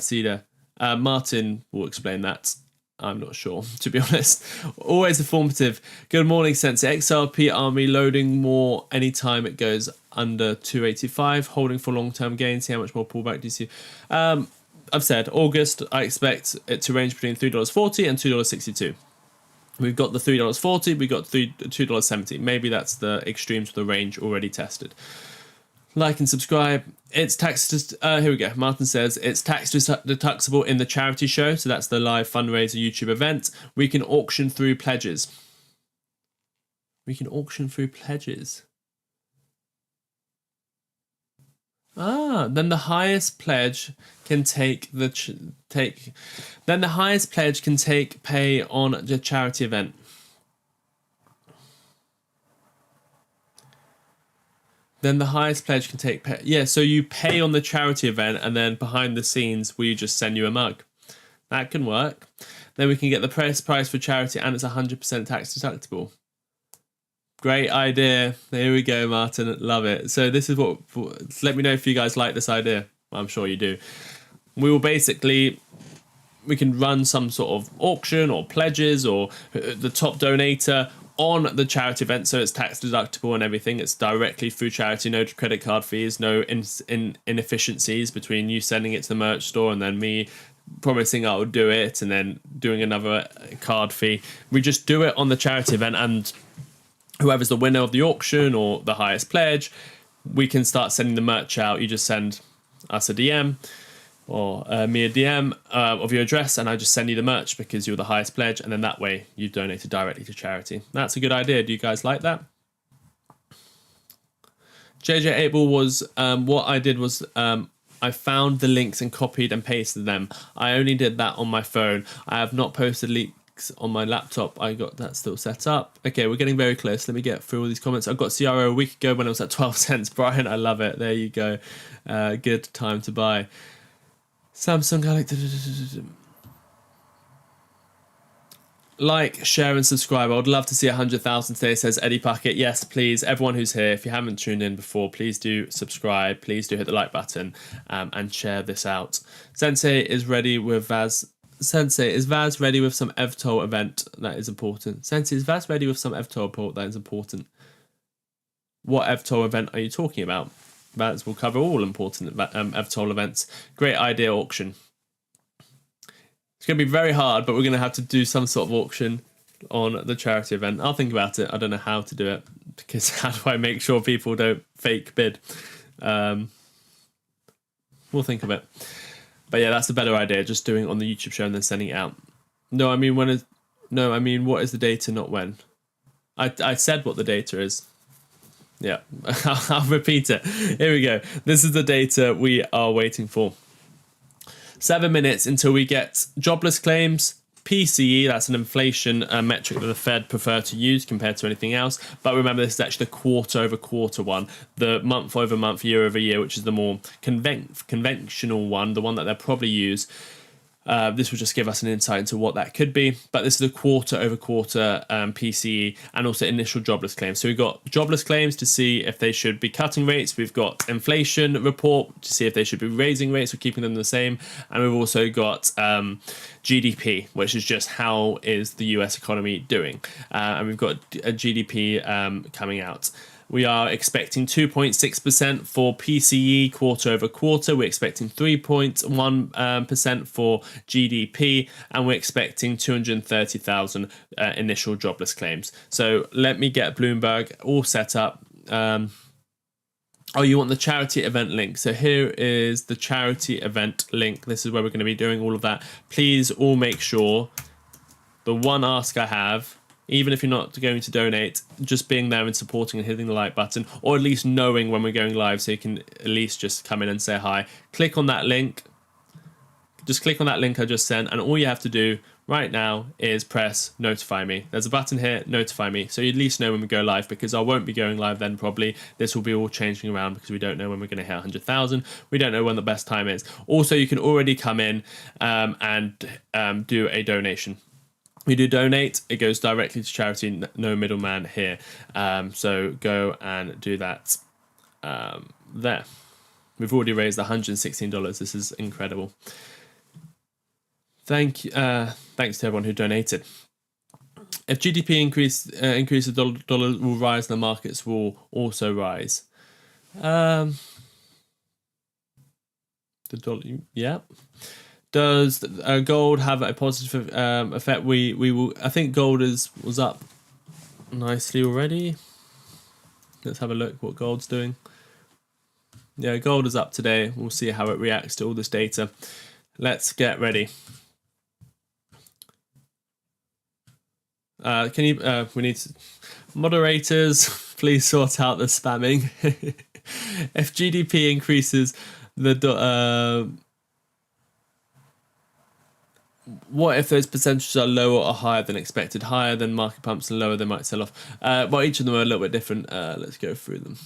Cedar. Martyn will explain that. I'm not sure, to be honest. Always informative. Good morning, Sensei. XRP army loading more anytime it goes under 285. Holding for long-term gains. See how much more pullback do you see? I've said August, I expect it to range between $3.40 and $2.62. We've got the $3.40, we've got $2.70. Maybe that's the extremes of the range already tested. Like and subscribe. It's tax. Here we go. Martyn says it's tax deductible in the charity show. So that's the live fundraiser YouTube event. We can auction through pledges. Then the highest pledge can pay on the charity event. Then the highest pledge can take pay. Yeah, so you pay on the charity event, and then behind the scenes, we just send you a mug. That can work. Then we can get the price for charity, and it's 100% tax deductible. Great idea. There we go, Martyn. Love it. So this is what. Let me know if you guys like this idea. I'm sure you do. We can run some sort of auction or pledges or the top donator on the charity event, so it's tax deductible and everything. It's directly through charity, no credit card fees, no inefficiencies between you sending it to the merch store and then me promising I would do it and then doing another card fee. We just do it on the charity event, and whoever's the winner of the auction or the highest pledge, we can start sending the merch out. You just send us a DM or me a DM of your address, and I just send you the merch because you're the highest pledge, and then that way you donate it directly to charity. That's a good idea. Do you guys like that? JJ 8ball was, what I did was I found the links and copied and pasted them. I only did that on my phone. I have not posted links on my laptop. I got that still set up. Okay, we're getting very close. Let me get through all these comments. I got CRO a week ago when it was at 12 cents. Brian, I love it. There you go. Good time to buy. Samsung Galaxy. Like, share, and subscribe. I would love to see 100,000 today, says Eddie Puckett. Yes, please. Everyone who's here, if you haven't tuned in before, please do subscribe. Please do hit the like button and share this out. Sensei is ready with Vaz. Sensei, is Vaz ready with some EVTOL event? That is important. Sensei, is Vaz ready with some EVTOL report? That is important. What EVTOL event are you talking about? Vaz will cover all important EVTOL events. Great idea, auction. It's going to be very hard, but we're going to have to do some sort of auction on the charity event. I'll think about it. I don't know how to do it, because how do I make sure people don't fake bid? We'll think of it. But yeah, that's a better idea, just doing it on the YouTube show and then sending it out. No, I mean, what is the data, not when? I said what the data is. Yeah, I'll repeat it. Here we go. This is the data we are waiting for. 7 minutes until we get jobless claims, PCE, that's an inflation metric that the Fed prefer to use compared to anything else. But remember, this is actually the quarter-over-quarter one, the month-over-month, year-over-year, which is the more conventional one, the one that they'll probably use. This will just give us an insight into what that could be. But this is the quarter-over-quarter PCE and also initial jobless claims. So we've got jobless claims to see if they should be cutting rates. We've got inflation report to see if they should be raising rates or keeping them the same. And we've also got GDP, which is just how is the US economy doing. And we've got a GDP coming out. We are expecting 2.6% for PCE quarter over quarter. We're expecting 3.1% for GDP, and we're expecting 230,000 initial jobless claims. So let me get Bloomberg all set up. Oh, you want the charity event link? So here is the charity event link. This is where we're going to be doing all of that. Please all make sure, the one ask I have, even if you're not going to donate, just being there and supporting and hitting the like button, or at least knowing when we're going live so you can at least just come in and say hi. Click on that link. Just click on that link I just sent, and all you have to do right now is press notify me. There's a button here, notify me, so you at least know when we go live, because I won't be going live then probably. This will be all changing around because we don't know when we're going to hit 100,000. We don't know when the best time is. Also, you can already come in and do a donation. We do donate, it goes directly to charity, no middleman here. So go and do that there. We've already raised $116. This is incredible. Thanks to everyone who donated. If GDP increases, the dollar will rise, the markets will also rise. The dollar, yeah. Does gold have a positive effect? We will. I think gold was up nicely already. Let's have a look what gold's doing. Yeah, gold is up today. We'll see how it reacts to all this data. Let's get ready. Can you? We need moderators. Please sort out the spamming. If GDP increases, what if those percentages are lower or higher than expected? Higher than market pumps and lower they might sell off. Well, each of them are a little bit different. Let's go through them.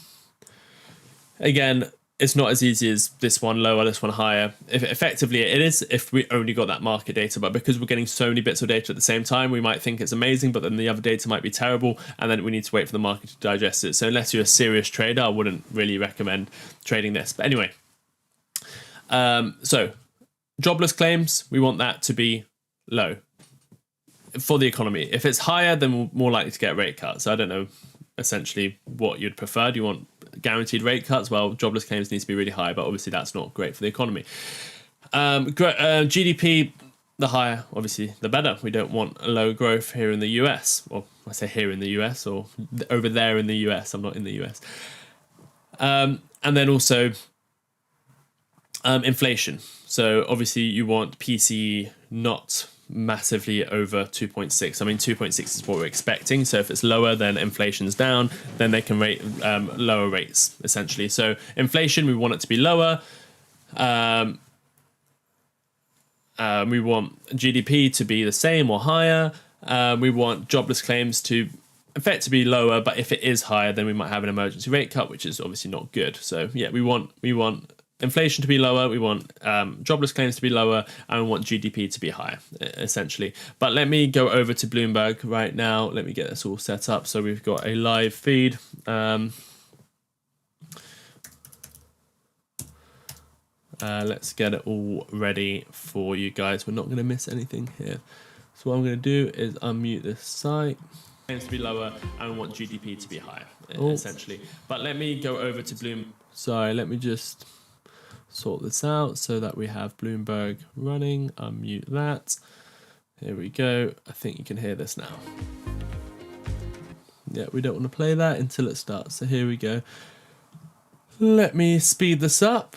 Again, it's not as easy as this one lower, this one higher. Effectively, it is if we only got that market data, but because we're getting so many bits of data at the same time, we might think it's amazing, but then the other data might be terrible, and then we need to wait for the market to digest it. So unless you're a serious trader, I wouldn't really recommend trading this. But anyway, so jobless claims, we want that to be low for the economy. If it's higher, then we're more likely to get rate cuts. I don't know essentially what you'd prefer. Do you want guaranteed rate cuts? Well, jobless claims need to be really high, but obviously that's not great for the economy. GDP, the higher, obviously, the better. We don't want low growth here in the US. Well, I say here in the US or over there in the US. I'm not in the US. And then also inflation. So obviously you want PCE not massively over 2.6. I mean, 2.6 is what we're expecting. So if it's lower, then inflation's down, then they can rate lower rates, essentially. So inflation, we want it to be lower. We want GDP to be the same or higher. We want jobless claims to effectively lower, but if it is higher, then we might have an emergency rate cut, which is obviously not good. So yeah, we want inflation to be lower, we want jobless claims to be lower, and we want GDP to be higher, essentially. But let me go over to Bloomberg right now. Let me get this all set up. So we've got a live feed. Let's get it all ready for you guys. We're not going to miss anything here. So what I'm going to do is unmute this site. Claims to be lower, and we want GDP to be higher, essentially. But let me go over to Bloomberg. Sorry, let me just sort this out so that we have Bloomberg running. Unmute that. Here we go. I think you can hear this now. Yeah, we don't want to play that until it starts. So here we go. Let me speed this up.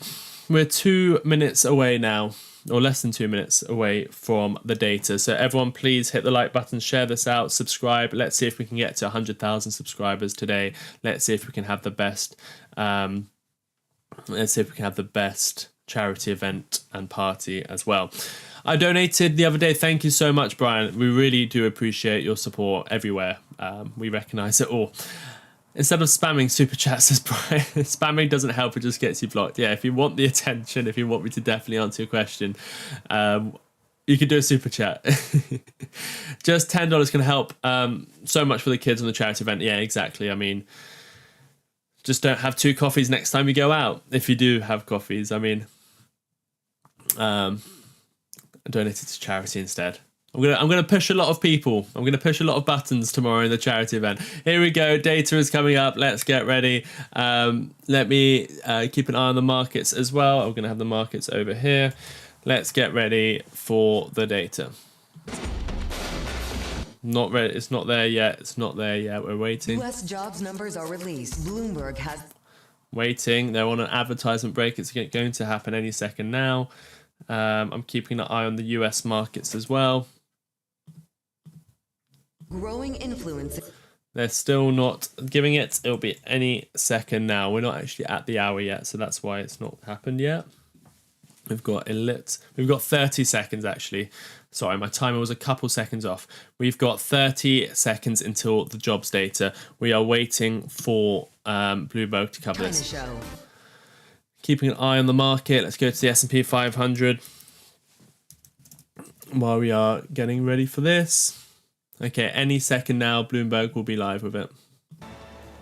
We're 2 minutes away now, or less than 2 minutes away from the data. So everyone, please hit the like button, share this out, subscribe. Let's see if we can get to 100,000 subscribers today. Let's see if we can have the best. Let's see if we can have the best charity event and party as well. I donated the other day. Thank you so much, Brian. We really do appreciate your support everywhere. We recognise it all. Instead of spamming super chats, says Brian, spamming doesn't help, it just gets you blocked. Yeah, if you want the attention, if you want me to definitely answer your question, you could do a super chat. Just $10 can help so much for the kids on the charity event. Yeah, exactly. I mean, just don't have 2 coffees next time you go out. If you do have coffees, I mean, donate it to charity instead. I'm gonna push a lot of people. I'm gonna push a lot of buttons tomorrow in the charity event. Here we go. Data is coming up. Let's get ready. Let me keep an eye on the markets as well. I'm gonna have the markets over here. Let's get ready for the data. Not ready. It's not there yet. It's not there yet. We're waiting. U.S. jobs numbers are released. Bloomberg has... Waiting. They're on an advertisement break. It's going to happen any second now. I'm keeping an eye on the U.S. markets as well. Growing influence. They're still not giving it. It'll be any second now. We're not actually at the hour yet, so that's why it's not happened yet. We've got 30 seconds actually. Sorry, my timer was a couple seconds off. We've got 30 seconds until the jobs data. We are waiting for Bloomberg to cover this. Show. Keeping an eye on the market. Let's go to the S&P 500 while we are getting ready for this. Okay, any second now, Bloomberg will be live with it.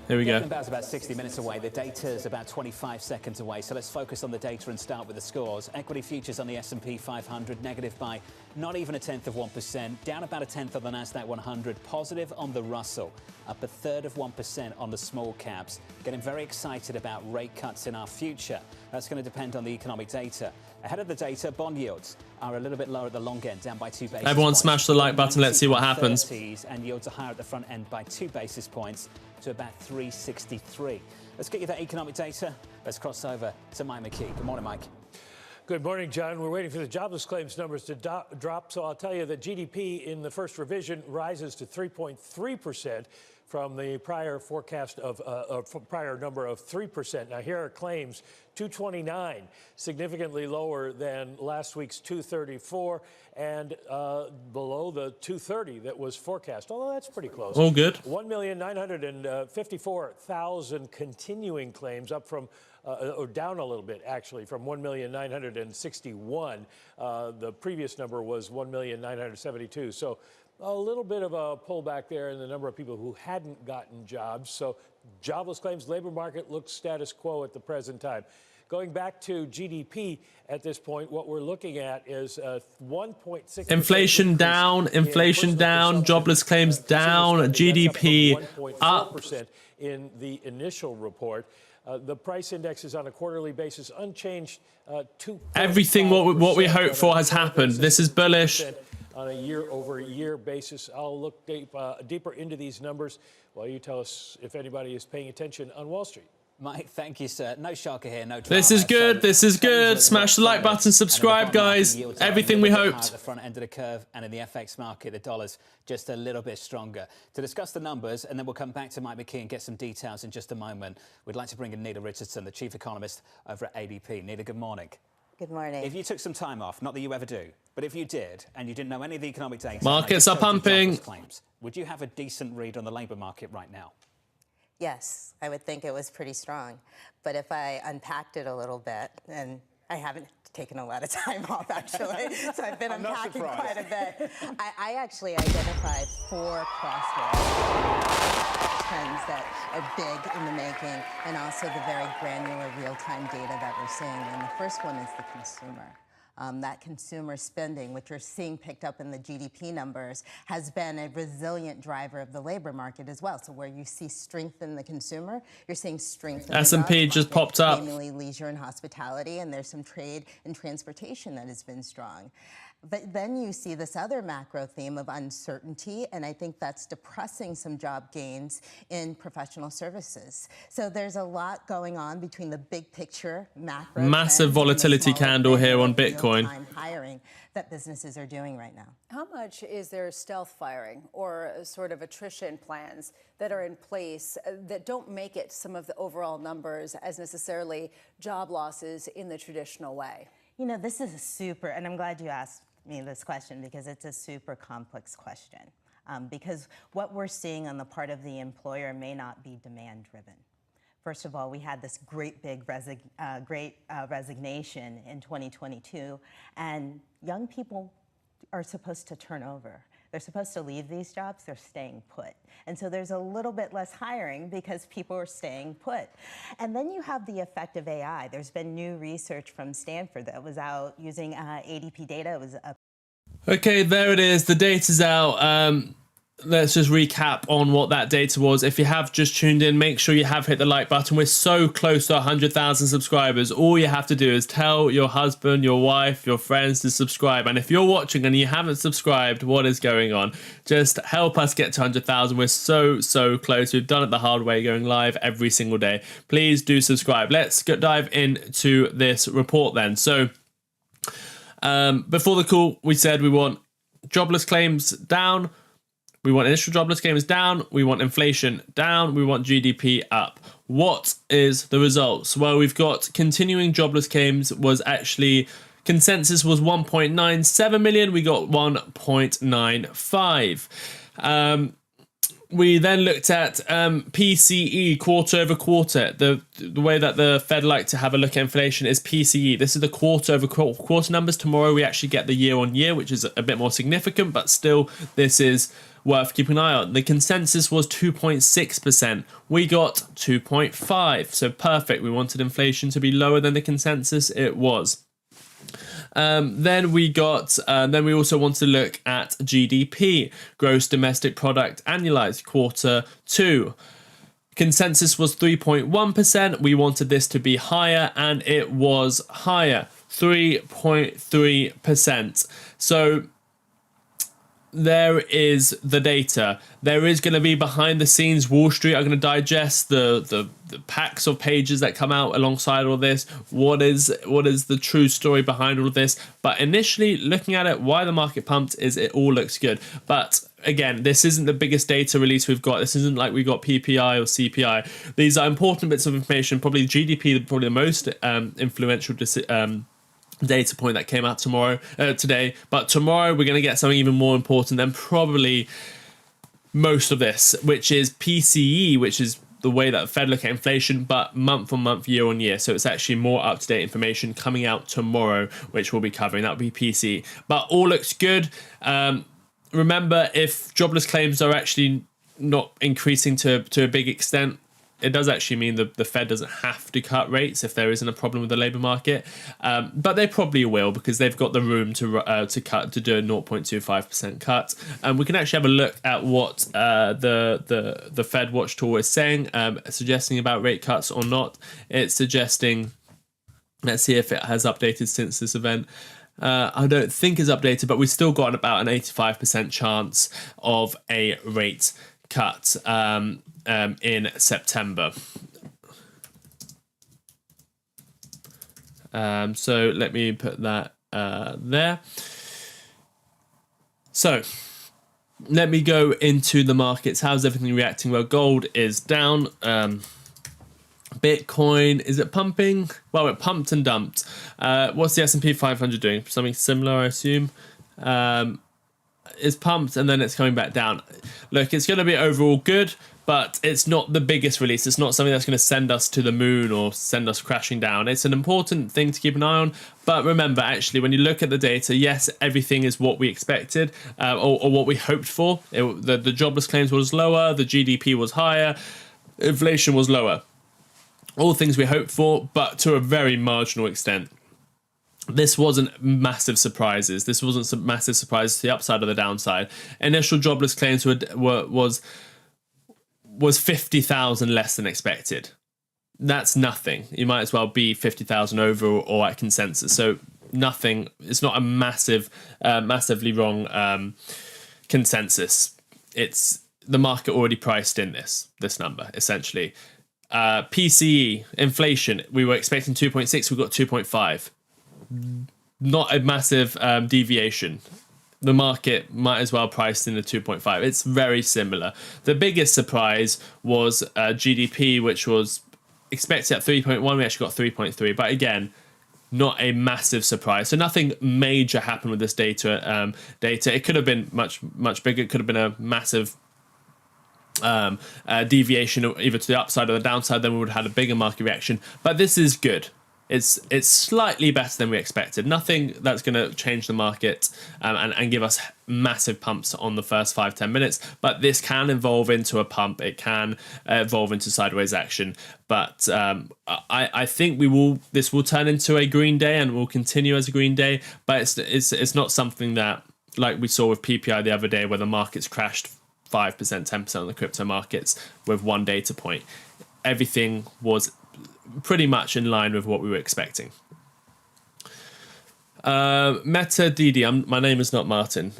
There we go. About 60 minutes away. The data is about 25 seconds away. So let's focus on the data and start with the scores. Equity futures on the S&P 500 negative by not even 0.1%, down about 0.1% on the Nasdaq 100, positive on the Russell, up 1/3% on the small caps. Getting very excited about rate cuts in our future. That's going to depend on the economic data. Ahead of the data, bond yields are a little bit lower at the long end, down by 2 basis Everyone points. smash the like button. Let's see what happens. And yields are higher at the front end by 2 basis points to about 363. Let's get you that economic data. Let's cross over to Mike McKee. Good morning, Mike. Good morning, John. We're waiting for the jobless claims numbers to drop, so I'll tell you that GDP in the first revision rises to 3.3% from the prior forecast of prior number of 3%. Now, here are claims: 229, significantly lower than last week's 234, and below the 230 that was forecast, although that's pretty close. All good. 1,954,000 continuing claims, up from or down a little bit, actually, from 1,961. The previous number was 1,972. So a little bit of a pullback there in the number of people who hadn't gotten jobs. So jobless claims, labor market looks status quo at the present time. Going back to GDP at this point, what we're looking at is 1.6%. Inflation down, jobless claims down, GDP up. In the initial report. The price index is on a quarterly basis unchanged. Everything what we hoped for has happened. This is bullish. On a year-over-year basis. I'll look deeper into these numbers while you tell us if anybody is paying attention on Wall Street. Mike, thank you, sir. No shocker here, no drama. This is good. This is good. Smash the like button, subscribe, guys. Everything we hoped. At the front end of the curve, and in the FX market, the dollar's just a little bit stronger. To discuss the numbers, and then we'll come back to Mike McKee and get some details in just a moment. We'd like to bring in Nita Richardson, the chief economist over at ADP. Nita, good morning. Good morning. If you took some time off, not that you ever do, but if you did, and you didn't know any of the economic data, markets are pumping. Claims, would you have a decent read on the labour market right now? Yes, I would think it was pretty strong. But if I unpacked it a little bit, and I haven't taken a lot of time off, actually, so I've been unpacking quite a bit. I actually identified 4 crossroads trends that are big in the making, and also the very granular real-time data that we're seeing. And the first one is the consumer. That consumer spending, which we're seeing picked up in the GDP numbers, has been a resilient driver of the labor market as well. So where you see strength in the consumer, you're seeing strength in the S&P just popped up. Namely leisure and hospitality, and there's some trade and transportation that has been strong. But then you see this other macro theme of uncertainty, and I think that's depressing some job gains in professional services. So there's a lot going on between the big picture macro massive volatility candle here on Bitcoin. Hiring that businesses are doing right now. How much is there stealth firing or sort of attrition plans that are in place that don't make it some of the overall numbers as necessarily job losses in the traditional way? You know, this is a super, and I'm glad you asked me this question because it's a super complex question. Because what we're seeing on the part of the employer may not be demand driven. First of all, we had this great big resignation in 2022, and young people are supposed to turn over. They're supposed to leave these jobs, they're staying put. And so there's a little bit less hiring because people are staying put. And then you have the effect of AI. There's been new research from Stanford that was out using ADP data. It was Okay, there it is. The data's out. Let's just recap on what that data was. If you have just tuned in, make sure you have hit the like button. We're so close to 100,000 subscribers. All you have to do is tell your husband, your wife, your friends to subscribe. And if you're watching and you haven't subscribed, what is going on? Just help us get to 100,000. We're so close. We've done it the hard way, going live every single day. Please do subscribe. Let's dive into this report then. So before the call, we said we want jobless claims down. We want initial jobless claims down. We want inflation down. We want GDP up. What is the results? Well, we've got continuing jobless claims was actually Consensus was 1.97 million. We got 1.95. We then looked at PCE quarter over quarter. The way that the Fed like to have a look at inflation is PCE. This is the quarter over quarter numbers. Tomorrow we actually get the year on year, which is a bit more significant, but still this is worth keeping an eye on. The consensus was 2.6%. We got 2.5. So perfect. We wanted inflation to be lower than the consensus. It was. Then we also want to look at GDP, gross domestic product annualized quarter 2. Consensus was 3.1%. We wanted this to be higher, and it was higher, 3.3%. So there is the data. There is going to be behind the scenes. Wall Street are going to digest the packs of pages that come out alongside all this. What is the true story behind all of this? But initially, looking at it, why the market pumped is it all looks good. But again, this isn't the biggest data release we've got. This isn't like we got PPI or CPI. These are important bits of information. Probably GDP, probably the most influential data point that came out today, but tomorrow we're going to get something even more important than probably most of this, which is PCE, which is the way that the Fed look at inflation, but month on month, year on year. So it's actually more up-to-date information coming out tomorrow, which we'll be covering. That will be PCE, but all looks good. Remember, if jobless claims are actually not increasing to a big extent, it does actually mean that the Fed doesn't have to cut rates if there isn't a problem with the labour market, but they probably will because they've got the room to do a 0.25% cut. And we can actually have a look at what the Fed Watch tool is saying, suggesting about rate cuts or not. It's suggesting, let's see if it has updated since this event. I don't think it's updated, but we've still got about an 85% chance of a rate cut in September. So let me put that there. So let me go into the markets. How's everything reacting? Well, gold is down. Bitcoin, is it pumping? Well, it pumped and dumped. What's the S&P 500 doing? Something similar, I assume. It's pumped and then it's coming back down. Look, it's going to be overall good, but it's not the biggest release. It's not something that's going to send us to the moon or send us crashing down. It's an important thing to keep an eye on. But remember, actually, when you look at the data, yes, everything is what we expected or what we hoped for. The jobless claims was lower, the GDP was higher, inflation was lower. All things we hoped for, but to a very marginal extent. This wasn't massive surprises. This wasn't some massive surprises to the upside or the downside. Initial jobless claims was 50,000 less than expected. That's nothing. You might as well be 50,000 over or at consensus. So nothing. It's not a massively wrong consensus. It's the market already priced in this number essentially. PCE inflation. We were expecting 2.6. We got 2.5. Not a massive deviation. The market might as well price in the 2.5. It's very similar. The biggest surprise was GDP, which was expected at 3.1. We actually got 3.3. But again, not a massive surprise. So nothing major happened with this data. It could have been much bigger. It could have been a massive deviation either to the upside or the downside. Then we would have had a bigger market reaction. But this is good. It's slightly better than we expected. Nothing that's going to change the market and give us massive pumps on the first 5-10 minutes. But this can evolve into a pump. It can evolve into sideways action. But I think this will turn into a green day and will continue as a green day. But it's not something that, like we saw with PPI the other day, where the markets crashed 5%, 10% on the crypto markets with one data point. Everything was pretty much in line with what we were expecting. Meta DD. My name is not Martyn.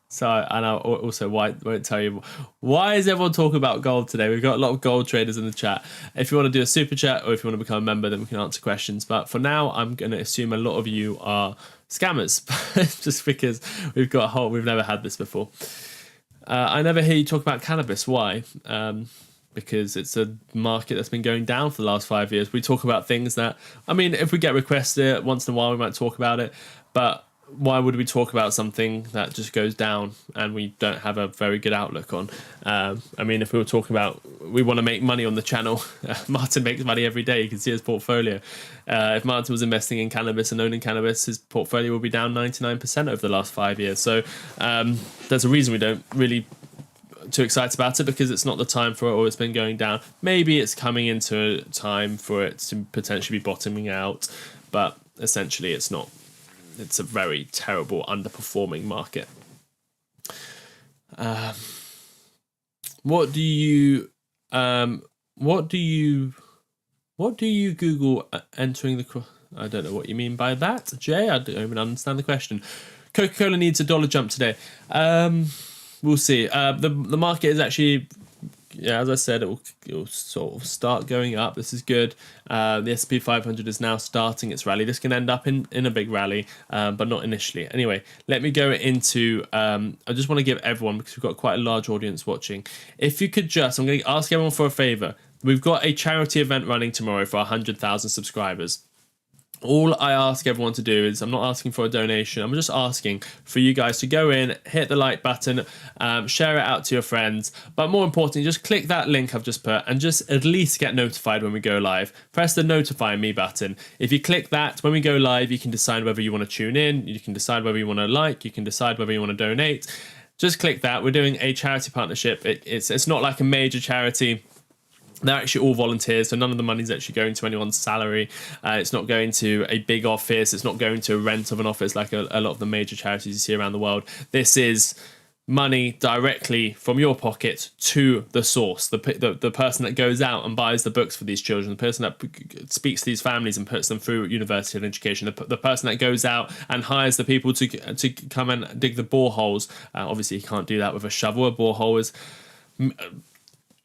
So, and I also won't tell you why is everyone talking about gold today. We've got a lot of gold traders in the chat. If you want to do a super chat or if you want to become a member, then we can answer questions. But for now, I'm going to assume a lot of you are scammers, just because we've never had this before. I never hear you talk about cannabis. Why? because it's a market that's been going down for the last 5 years. We talk about things that, I mean, if we get requested once in a while, we might talk about it, but why would we talk about something that just goes down and we don't have a very good outlook on? I mean, if we were talking about, we want to make money on the channel, Martyn makes money every day. You can see his portfolio. If Martyn was investing in cannabis and owning cannabis, his portfolio would be down 99% over the last 5 years. So there's a reason we don't really too excited about it, because it's not the time for it, or it's been going down. Maybe it's coming into a time for it to potentially be bottoming out, but essentially it's not. It's a very terrible, underperforming market. What do you Google entering the? I don't know what you mean by that, Jay. I don't even understand the question. Coca-Cola needs a $1 jump today. We'll see. The market is actually, yeah, as I said, it'll sort of start going up. This is good. The S&P 500 is now starting its rally. This can end up in a big rally, but not initially. Anyway, let me go into, I just want to give everyone, because we've got quite a large audience watching, if you could just, I'm going to ask everyone for a favor. We've got a charity event running tomorrow for 100,000 subscribers. All I ask everyone to do is, I'm not asking for a donation, I'm just asking for you guys to go in, hit the like button, share it out to your friends, but more importantly, just click that link I've just put and just at least get notified when we go live. Press the notify me button. If you click that, when we go live, you can decide whether you want to tune in, you can decide whether you want to like, you can decide whether you want to donate. Just click that. We're doing a charity partnership. It's not like a major charity. They're actually all volunteers, so none of the money's actually going to anyone's salary. It's not going to a big office. It's not going to a rent of an office like a lot of the major charities you see around the world. This is money directly from your pocket to the source, the person that goes out and buys the books for these children, the person that speaks to these families and puts them through university and education, the person that goes out and hires the people to come and dig the boreholes. Obviously, you can't do that with a shovel. A borehole is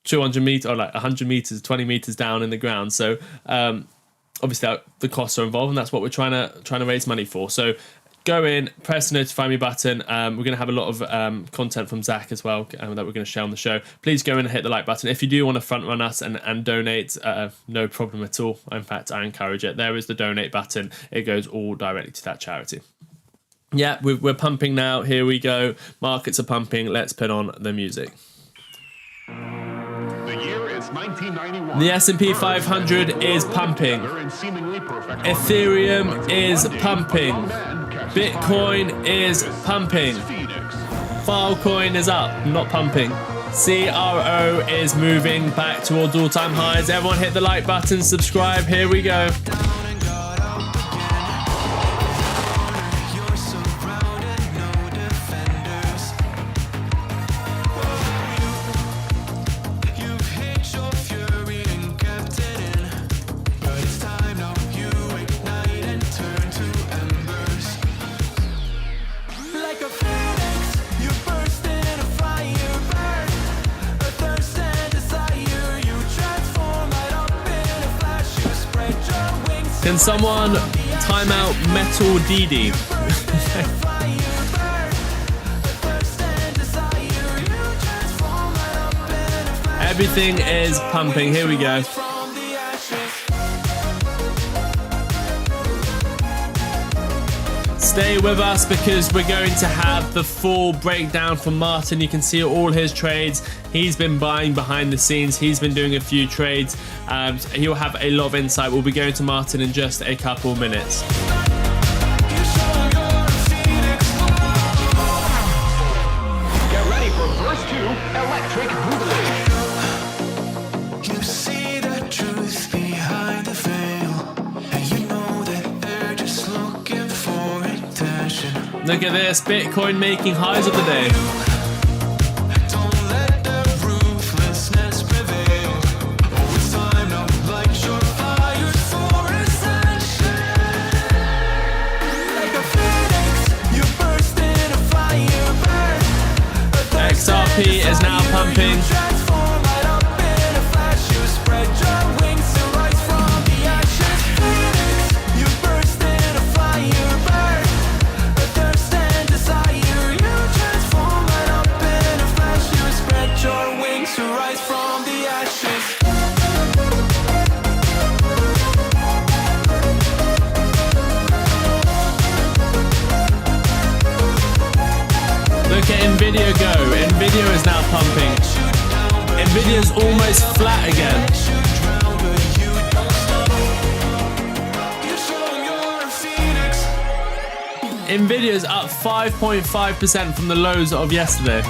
200 meters or like 100 meters, 20 meters down in the ground. So obviously the costs are involved, and that's what we're trying to raise money for. So go in, press the notify me button. We're going to have a lot of content from Zach as well that we're going to share on the show. Please go in and hit the like button. If you do want to front run us and donate, no problem at all. In fact, I encourage it. There is the donate button. It goes all directly to that charity. Yeah, we're pumping now. Here we go. Markets are pumping. Let's put on the music. The S&P 500 is pumping. Ethereum is pumping. Bitcoin is pumping. Filecoin is up, not pumping. CRO is moving back towards all-time highs. Everyone hit the like button, subscribe. Here we go. Can someone time out Metal DD? Everything is pumping. Here we go. Stay with us because we're going to have the full breakdown from Martyn. You can see all his trades. He's been buying behind the scenes. He's been doing a few trades. He'll have a lot of insight. We'll be going to Martyn in just a couple minutes. Get ready for verse 2, Electric Boogaloo. You see the truth behind the veil, and you know that they're just looking for attention. Look at this, Bitcoin making highs of the day. XRP is now pumping. Rise from the ashes. Nvidia go? Nvidia is now pumping. Nvidia's almost flat again. Nvidia's up 5.5% from the lows of yesterday.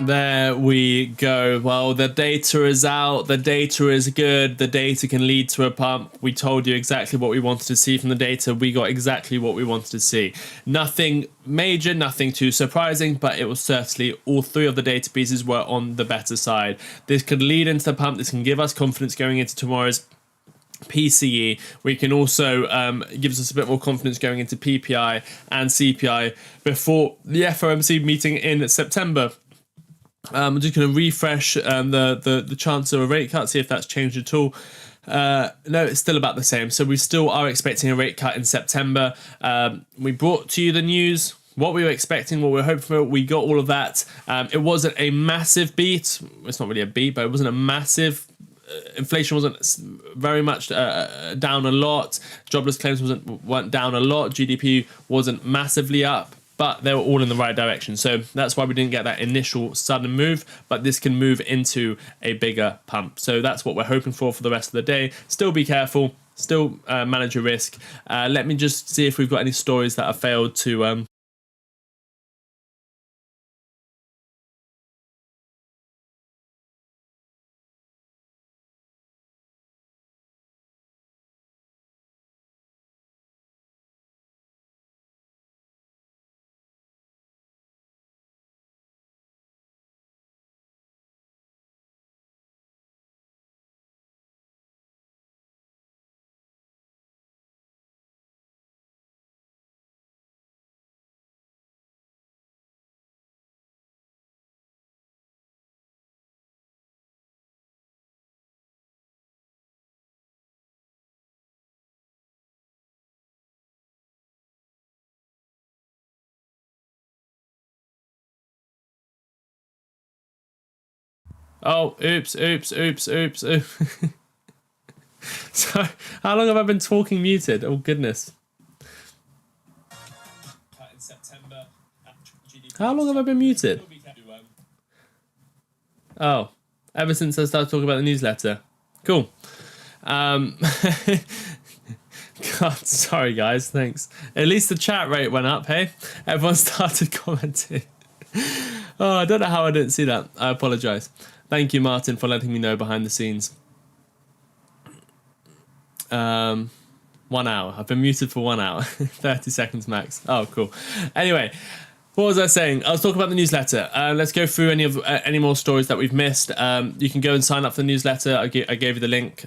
There we go. Well, the data is out. The data is good. The data can lead to a pump. We told you exactly what we wanted to see from the data. We got exactly what we wanted to see. Nothing major, nothing too surprising, but it was certainly all three of the data pieces were on the better side. This could lead into the pump. This can give us confidence going into tomorrow's PCE. We can also gives us a bit more confidence going into PPI and CPI before the FOMC meeting in September. I'm just going to refresh the chance of a rate cut, see if that's changed at all. No, it's still about the same. So we still are expecting a rate cut in September. We brought to you the news, what we were expecting, what we were hoping for. We got all of that. It wasn't a massive beat. It's not really a beat, but it wasn't a massive. Inflation wasn't very much down a lot. Jobless claims weren't down a lot. GDP wasn't massively up. But they were all in the right direction. So that's why we didn't get that initial sudden move, but this can move into a bigger pump. So that's what we're hoping for the rest of the day. Still be careful, still manage your risk. Let me just see if we've got any stories that have failed to... Oh, oops. So, how long have I been talking muted? Oh, goodness. How long have I been muted? Oh, ever since I started talking about the newsletter. Cool. God, sorry guys, thanks. At least the chat rate went up, hey? Everyone started commenting. Oh, I don't know how I didn't see that. I apologise. Thank you, Martyn, for letting me know behind the scenes. 1 hour. I've been muted for 1 hour. 30 seconds max. Oh, cool. Anyway, what was I saying? I was talking about the newsletter. Let's go through any more stories that we've missed. You can go and sign up for the newsletter. I gave you the link.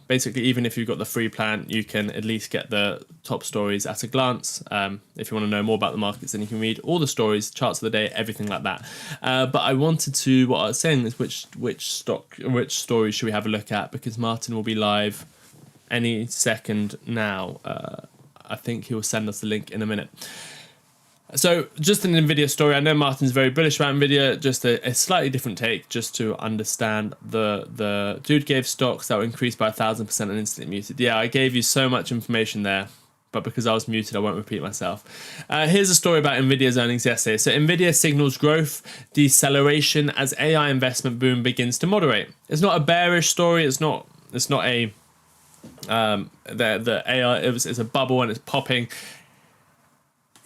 Basically, even if you've got the free plan, you can at least get the top stories at a glance. If you want to know more about the markets, then you can read all the stories, charts of the day, everything like that. But I wanted to, what I was saying is which stories should we have a look at? Because Martyn will be live any second now. I think he will send us the link in a minute. So just an Nvidia story. I know Martyn's very bullish about Nvidia, just a slightly different take, just to understand the dude gave stocks that were increased by 1,000% and instantly muted. Yeah, I gave you so much information there, but because I was muted, I won't repeat myself. Here's a story about Nvidia's earnings yesterday. So Nvidia signals growth deceleration as AI investment boom begins to moderate. It's not a bearish story. It's not a the AI is a bubble and it's popping.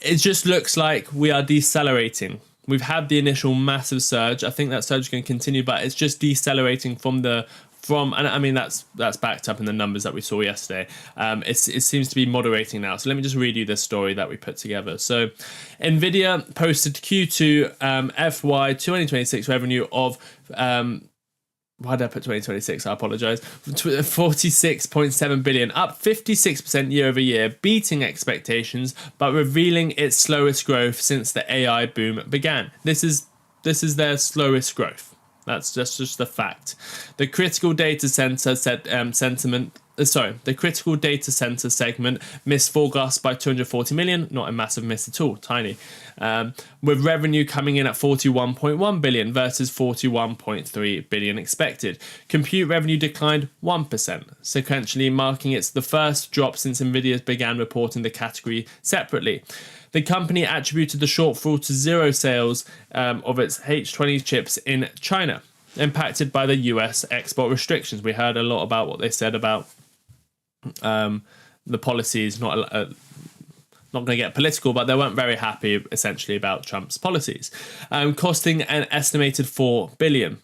It just looks like we are decelerating. We've had the initial massive surge. I think that surge is going to continue, but it's just decelerating and I mean that's backed up in the numbers that we saw yesterday. It seems to be moderating now. So let me just read you this story that we put together. So Nvidia posted Q2 FY 2026 revenue of why did I put 2026? I apologize. 46.7 billion, up 56% year over year, beating expectations, but revealing its slowest growth since the AI boom began. This is their slowest growth. That's just the fact. The critical data center the critical data center segment missed forecast by 240 million, not a massive miss at all, tiny. With revenue coming in at 41.1 billion versus 41.3 billion expected. Compute revenue declined 1%, sequentially marking it's the first drop since Nvidia began reporting the category separately. The company attributed the shortfall to zero sales of its H20 chips in China, impacted by the US export restrictions. We heard a lot about what they said about the policies, not going to get political, but they weren't very happy essentially about Trump's policies, costing an estimated 4 billion.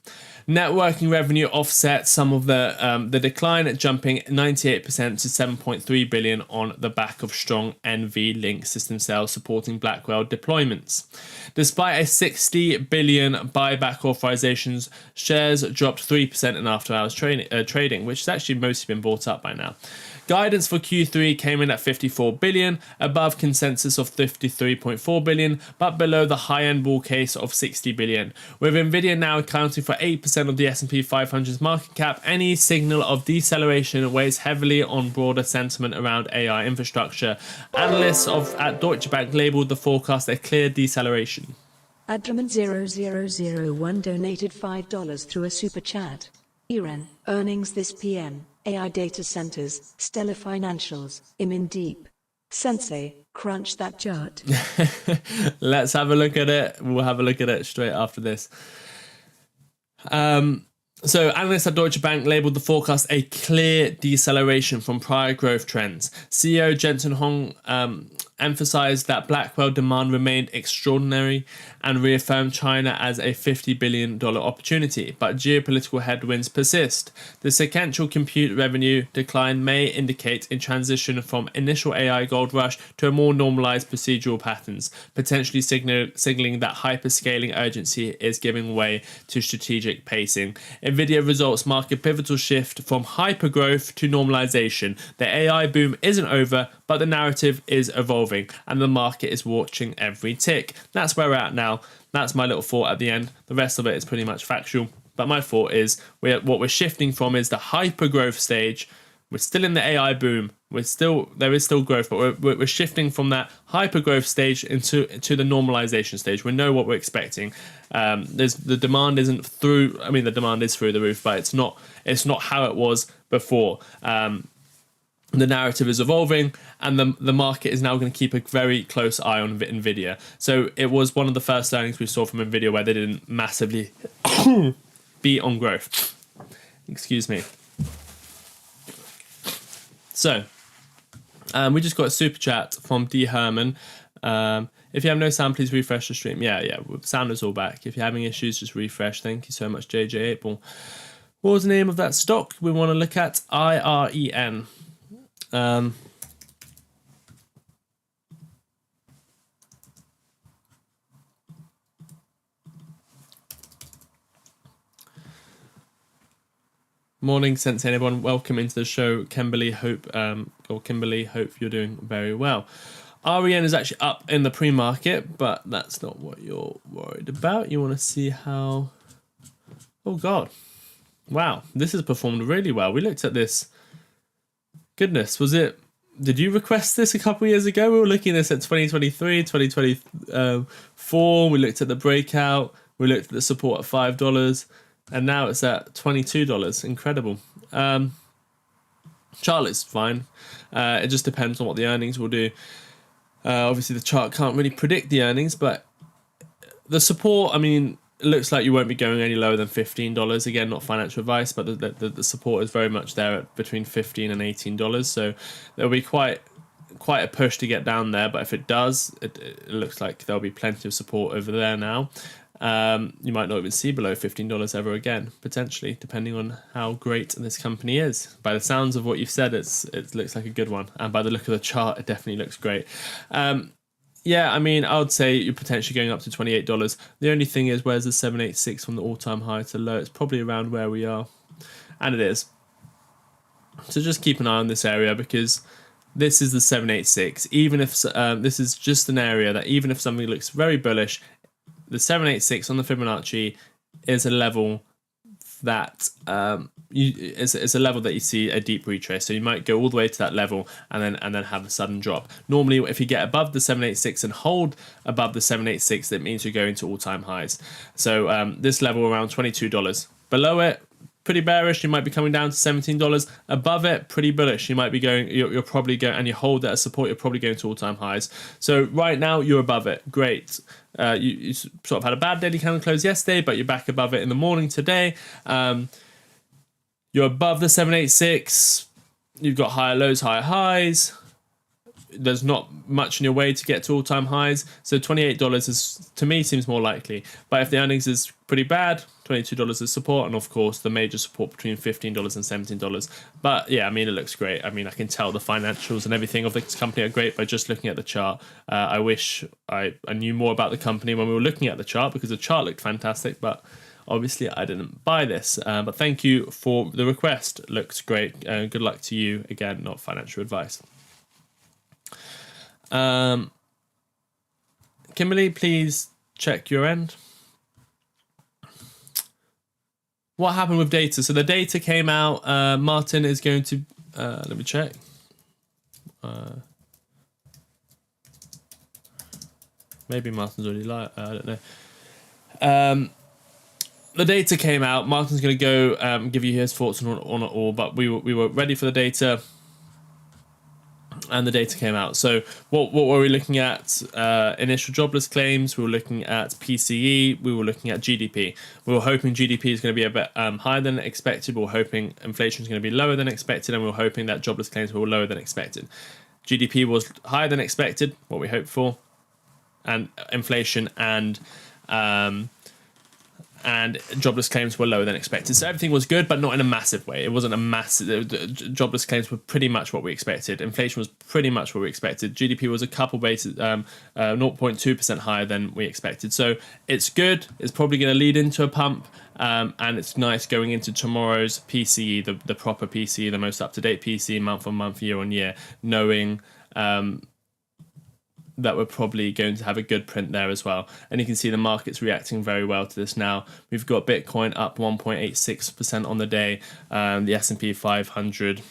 Networking revenue offset some of the decline, jumping 98% to 7.3 billion on the back of strong NV-Link system sales supporting Blackwell deployments. Despite a 60 billion buyback authorizations, shares dropped 3% in after-hours trading, which has actually mostly been bought up by now. Guidance for Q3 came in at 54 billion, above consensus of 53.4 billion, but below the high-end bull case of 60 billion. With Nvidia now accounting for 8% of the S&P 500's market cap, any signal of deceleration weighs heavily on broader sentiment around AI infrastructure. Analysts at Deutsche Bank labelled the forecast a clear deceleration. Adraman0001 donated $5 through a super chat. Iran, earnings this PM. AI data centers, stellar financials, in deep. Sensei, crunch that chart. Let's have a look at it. We'll have a look at it straight after this. So analysts at Deutsche Bank labelled the forecast a clear deceleration from prior growth trends. CEO Jensen Huang emphasized that Blackwell demand remained extraordinary and reaffirmed China as a $50 billion opportunity, but geopolitical headwinds persist. The sequential compute revenue decline may indicate a transition from initial AI gold rush to a more normalized procedural patterns, potentially signaling that hyperscaling urgency is giving way to strategic pacing. Nvidia results mark a pivotal shift from hypergrowth to normalization. The AI boom isn't over, but the narrative is evolving and the market is watching every tick. That's where we're at now. That's my little thought at the end. The rest of it is pretty much factual. But my thought is what we're shifting from is the hypergrowth stage. We're still in the AI boom. There is still growth, but we're shifting from that hypergrowth stage into the normalization stage. We know what we're expecting. The demand isn't through. I mean, the demand is through the roof, but it's not how it was before. The narrative is evolving, and the market is now going to keep a very close eye on Nvidia. So it was one of the first earnings we saw from Nvidia where they didn't massively beat on growth. Excuse me. So we just got a super chat from D Herman. If you have no sound, please refresh the stream. Yeah, sound is all back. If you're having issues, just refresh. Thank you so much, JJ 8ball. What was the name of that stock we want to look at? IREN. Morning, Sensei, everyone. Welcome into the show. Kimberly, hope you're doing very well. REN is actually up in the pre-market, but that's not what you're worried about. You want to see how... Oh, God. Wow, this has performed really well. We looked at this... Goodness, did you request this a couple of years ago? We were looking at this at 2023, 2024. We looked at the breakout. We looked at the support at $5. And now it's at $22. Incredible. Chart looks fine. It just depends on what the earnings will do. Obviously, the chart can't really predict the earnings, but the support, I mean, it looks like you won't be going any lower than $15. Again, not financial advice, but the support is very much there at between $15 and $18. So there'll be quite a push to get down there. But if it does, it looks like there'll be plenty of support over there now. You might not even see below $15 ever again, potentially, depending on how great this company is. By the sounds of what you've said, it looks like a good one. And by the look of the chart, it definitely looks great. Yeah, I mean, I would say you're potentially going up to $28. The only thing is, where's the 786 from the all-time high to low? It's probably around where we are. And it is. So just keep an eye on this area, because this is the 786. Even if this is just an area that even if something looks very bullish, the 786 on the Fibonacci is a level that it's a level that you see a deep retrace. So you might go all the way to that level and then have a sudden drop. Normally, if you get above the 786 and hold above the 786, that means you're going to all-time highs. So this level around $22. Below it, pretty bearish. You might be coming down to $17. Above it, pretty bullish. You might be going. You're probably going, and you hold that as support. You're probably going to all-time highs. So right now you're above it. Great. You sort of had a bad daily candle close yesterday, but you're back above it in the morning today. You're above the 786. You've got higher lows, higher highs. There's not much in your way to get to all-time highs. So $28 is, to me, seems more likely. But if the earnings is pretty bad, $22 is support, and of course the major support between $15 and $17. But yeah, I mean, it looks great. I mean, I can tell the financials and everything of this company are great by just looking at the chart. I wish I knew more about the company when we were looking at the chart, because the chart looked fantastic, but obviously I didn't buy this. But thank you for the request. It looks great. Good luck to you. Again, not financial advice. Kimberly, please check your end. What happened with data? So the data came out. Martyn is going to let me check. Maybe Martyn's already live. I don't know. The data came out. Martyn's going to go give you his thoughts on it all. But we were ready for the data. And the data came out. So what were we looking at? Initial jobless claims. We were looking at PCE. We were looking at GDP. We were hoping GDP is going to be a bit higher than expected. We were hoping inflation is going to be lower than expected. And we were hoping that jobless claims were lower than expected. GDP was higher than expected, what we hoped for. And inflation and jobless claims were lower than expected. So everything was good, but not in a massive way. It wasn't a massive... Jobless claims were pretty much what we expected. Inflation was pretty much what we expected. GDP was a couple bases, 0.2% higher than we expected. So it's good. It's probably going to lead into a pump. And it's nice going into tomorrow's PCE, the proper PCE, the most up-to-date PCE, month-on-month, year-on-year, knowing... that we're probably going to have a good print there as well. And you can see the market's reacting very well to this now. We've got Bitcoin up 1.86% on the day. The S&P 500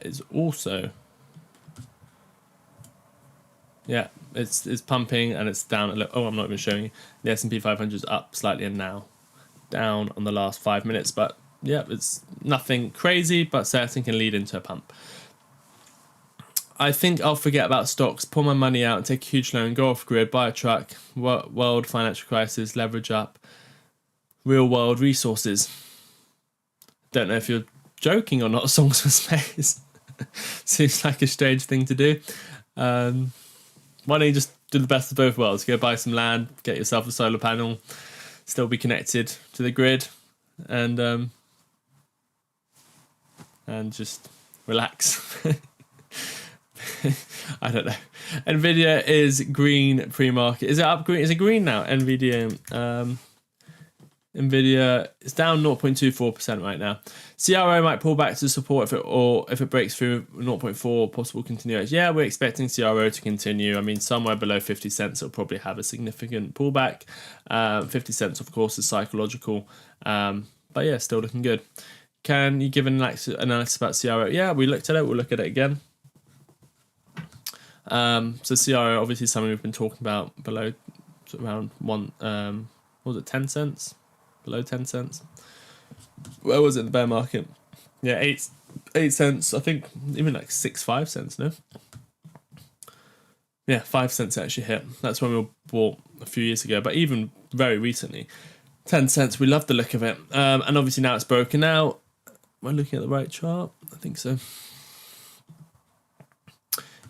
is also... Yeah, it's pumping and it's down a little. Oh, I'm not even showing you. The S&P 500 is up slightly and now down on the last 5 minutes. But yeah, it's nothing crazy, but certain can lead into a pump. I think I'll forget about stocks, pull my money out and take a huge loan, go off grid, buy a truck, world financial crisis, leverage up, real world resources. Don't know if you're joking or not, songs for space. Seems like a strange thing to do. Why don't you just do the best of both worlds? Go buy some land, get yourself a solar panel, still be connected to the grid, and just relax. I don't know. Nvidia is green pre-market. Is it up green? Is it green now? Nvidia is down 0.24% right now. CRO might pull back to support if it breaks through 0.4 possible continuation. Yeah, we're expecting CRO to continue. I mean, somewhere below 50 cents, it'll probably have a significant pullback. 50 cents, of course, is psychological. But yeah, still looking good. Can you give an analysis about CRO? Yeah, we looked at it. We'll look at it again. So CRO, obviously something we've been talking about below around 10 cents? Below 10 cents. Where was it in the bear market? Yeah, 8 cents. I think even like 5 cents. No. Yeah, 5 cents actually hit. That's when we bought a few years ago. But even very recently, 10 cents. We love the look of it. And obviously now it's broken out. Am I looking at the right chart? I think so.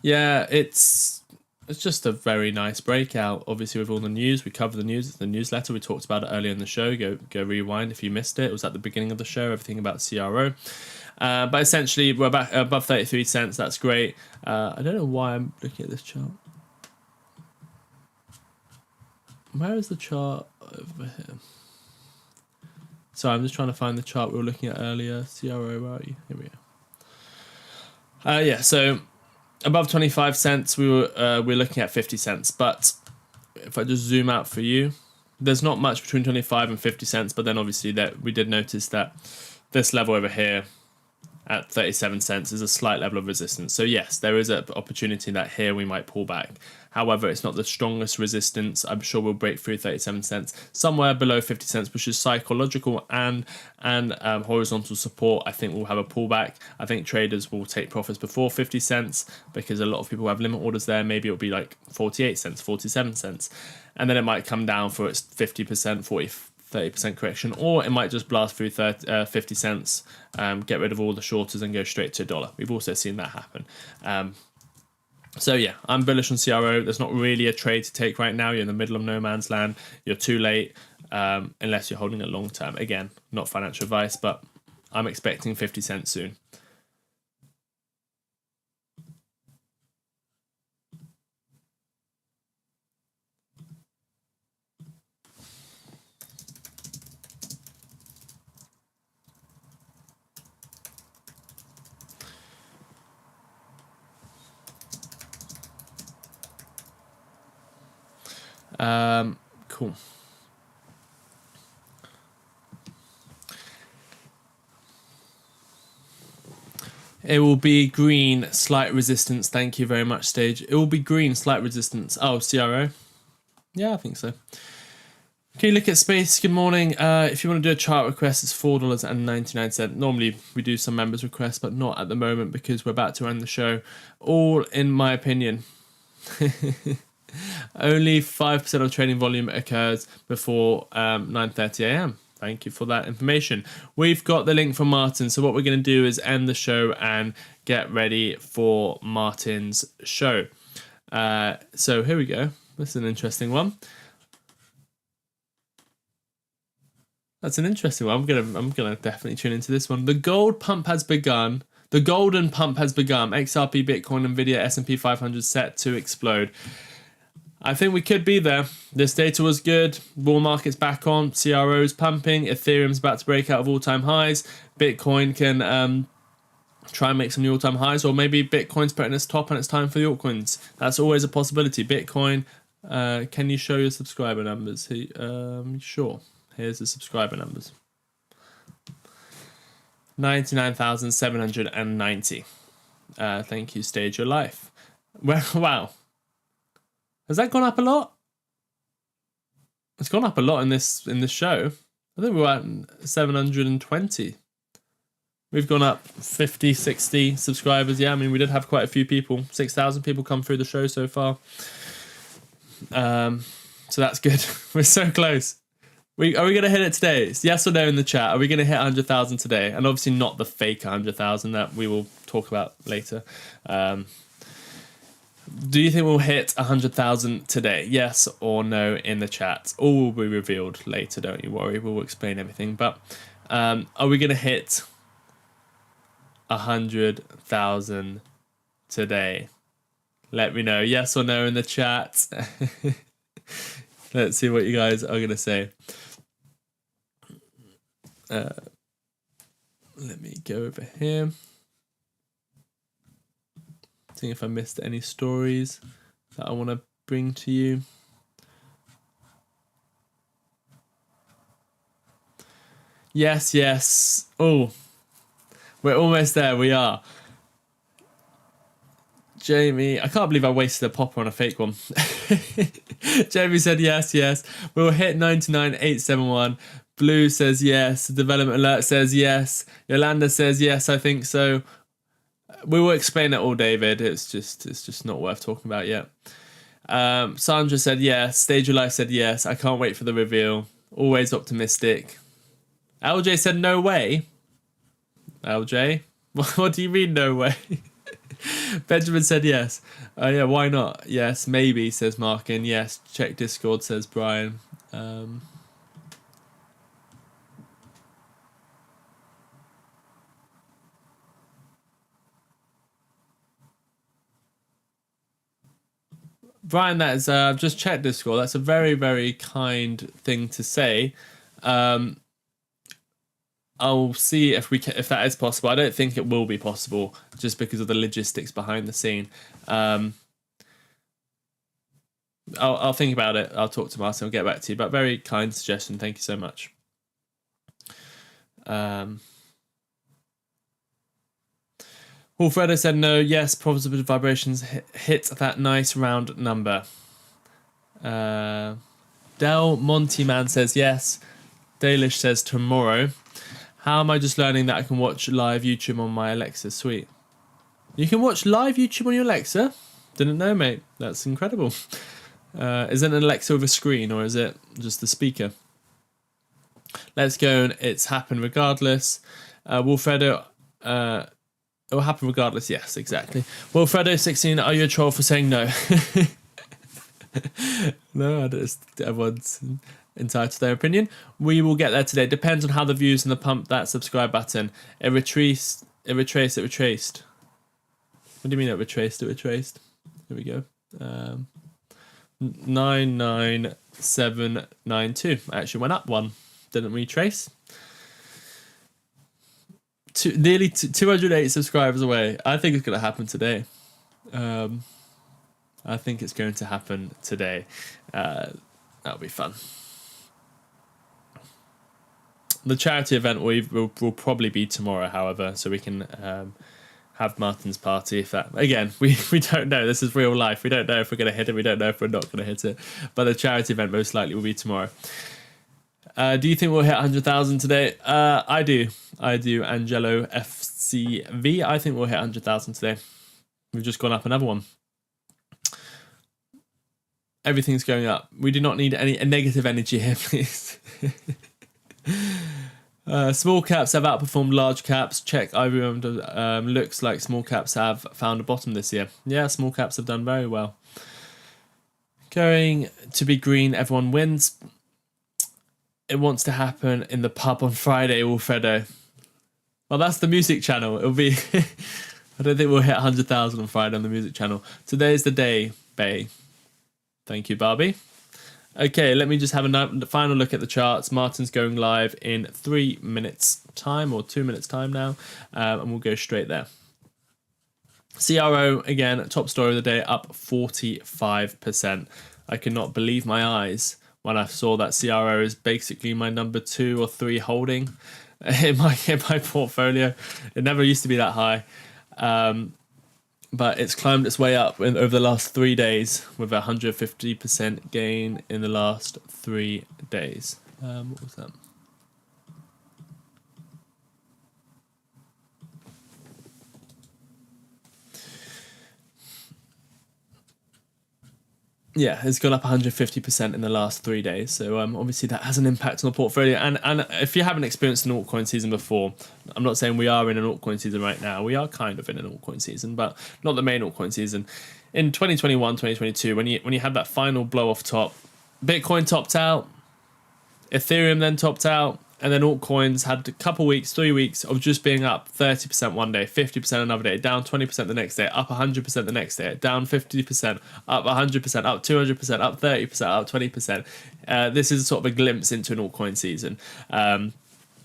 Yeah, it's just a very nice breakout. Obviously, with all the news, we cover the news. It's the newsletter. We talked about it earlier in the show. Go rewind if you missed it. It was at the beginning of the show. Everything about CRO. But essentially, we're back above 33 cents. That's great. I don't know why I'm looking at this chart. Where is the chart over here? Sorry, I'm just trying to find the chart we were looking at earlier. CRO, where are you? Here we go. Yeah, so above 25 cents, we're looking at 50 cents. But if I just zoom out for you, there's not much between 25 and 50 cents. But then obviously that we did notice that this level over here at 37 cents is a slight level of resistance. So yes, there is an opportunity that here we might pull back. However, it's not the strongest resistance. I'm sure we'll break through 37 cents, somewhere below 50 cents, which is psychological and horizontal support. I think we'll have a pullback. I think traders will take profits before 50 cents because a lot of people have limit orders there. Maybe it'll be like 48 cents, 47 cents. And then it might come down for its 50%, 30% correction, or it might just blast through 50 cents, get rid of all the shorters and go straight to $1. We've also seen that happen. So yeah, I'm bullish on CRO. There's not really a trade to take right now. You're in the middle of no man's land. You're too late unless you're holding it long term. Again, not financial advice, but I'm expecting 50 cents soon. Cool. It will be green, slight resistance. Thank you very much, Stage. It will be green, slight resistance. Oh, CRO? Yeah, I think so. Okay, look at space. Good morning. If you want to do a chart request, it's $4.99. Normally we do some members requests, but not at the moment because we're about to end the show. All in my opinion. Only 5% of trading volume occurs before 9:30 a.m. Thank you for that information. We've got the link from Martyn. So what we're going to do is end the show and get ready for Martyn's show. So here we go. This is an interesting one. That's an interesting one. I'm gonna definitely tune into this one. The gold pump has begun. The golden pump has begun. XRP, Bitcoin, Nvidia, S&P 500 set to explode. I think we could be there. This data was good. Bull market's back on. CRO's pumping. Ethereum's about to break out of all-time highs. Bitcoin can try and make some new all-time highs, or maybe Bitcoin's putting its top and it's time for the altcoins. That's always a possibility. Bitcoin, can you show your subscriber numbers? Sure. Here's the subscriber numbers. 99,790. Thank you, Stage Your Life. Well, wow. Has that gone up a lot? It's gone up a lot in this show. I think we're at 720. We've gone up 50, 60 subscribers. Yeah, I mean, we did have quite a few people. 6,000 people come through the show so far. So that's good. We're so close. Are we going to hit it today? It's yes or no in the chat. Are we going to hit 100,000 today? And obviously not the fake 100,000 that we will talk about later. Do you think we'll hit 100,000 today? Yes or no in the chat. All will be revealed later, don't you worry. We'll explain everything. But are we going to hit 100,000 today? Let me know. Yes or no in the chat. Let's see what you guys are going to say. Let me go over here. Seeing if I missed any stories that I want to bring to you. Yes, yes. Oh, we're almost there. We are. Jamie, I can't believe I wasted a popper on a fake one. Jamie said yes, yes. We'll hit 99,871. Blue says yes. Development Alert says yes. Yolanda says yes, I think so. We will explain it all, David. It's just not worth talking about yet. Sandra said yes. Stage of Life said yes. I can't wait for the reveal. Always optimistic. LJ said no way. LJ? What do you mean no way? Benjamin said yes. Yeah, why not? Yes, maybe, says Markin. Yes, check Discord, says Brian. Brian, that is just check Discord. That's a very, very kind thing to say. I'll see if if that is possible. I don't think it will be possible just because of the logistics behind the scene. I'll think about it. I'll talk to Martyn. I'll get back to you. But very kind suggestion. Thank you so much. Wilfredo said no. Yes, positive vibrations hit that nice round number. Del Monty Man says yes. Dalish says tomorrow. How am I just learning that I can watch live YouTube on my Alexa? Sweet. You can watch live YouTube on your Alexa? Didn't know, mate. That's incredible. Is it an Alexa with a screen or is it just the speaker? Let's go. And it's happened regardless. Wilfredo, it will happen regardless. Yes, exactly. Wilfredo16, are you a troll for saying no? No, everyone's entitled to their opinion. We will get there today. Depends on how the views and the pump that subscribe button. It retraced. What do you mean it retraced? Here we go. 99792. Actually went up one. Didn't retrace. Nearly 208 subscribers away. I think it's going to happen today. That'll be fun. The charity event will probably be tomorrow, however, so we can have Martyn's party. If that, again, we don't know. This is real life. We don't know if we're going to hit it. We don't know if we're not going to hit it. But the charity event most likely will be tomorrow. Do you think we'll hit 100,000 today? I do. Angelo FCV. I think we'll hit 100,000 today. We've just gone up another one. Everything's going up. We do not need any negative energy here, please. Small caps have outperformed large caps. Check IBM. Looks like small caps have found a bottom this year. Yeah, small caps have done very well. Going to be green, everyone wins. It wants to happen in the pub on Friday, Wilfredo. Well, that's the music channel. It'll be... I don't think we'll hit 100,000 on Friday on the music channel. Today's the day, Bay. Thank you, Barbie. Okay, let me just have a final look at the charts. Martyn's going live in 3 minutes time or 2 minutes time now. And we'll go straight there. CRO, again, top story of the day, up 45%. I could not believe my eyes when I saw that CRO is basically my number 2 or 3 holding in my portfolio. It never used to be that high. But it's climbed its way up over the last 3 days with a 150% gain in the last 3 days. What was that? Yeah, it's gone up 150% in the last 3 days. So obviously that has an impact on the portfolio. And if you haven't experienced an altcoin season before, I'm not saying we are in an altcoin season right now. We are kind of in an altcoin season, but not the main altcoin season. In 2021, 2022, when you had that final blow off top, Bitcoin topped out, Ethereum then topped out, and then altcoins had a couple weeks, 3 weeks of just being up 30% one day, 50% another day, down 20% the next day, up 100% the next day, down 50%, up 100%, up 200%, up 30%, up 20%. This is sort of a glimpse into an altcoin season.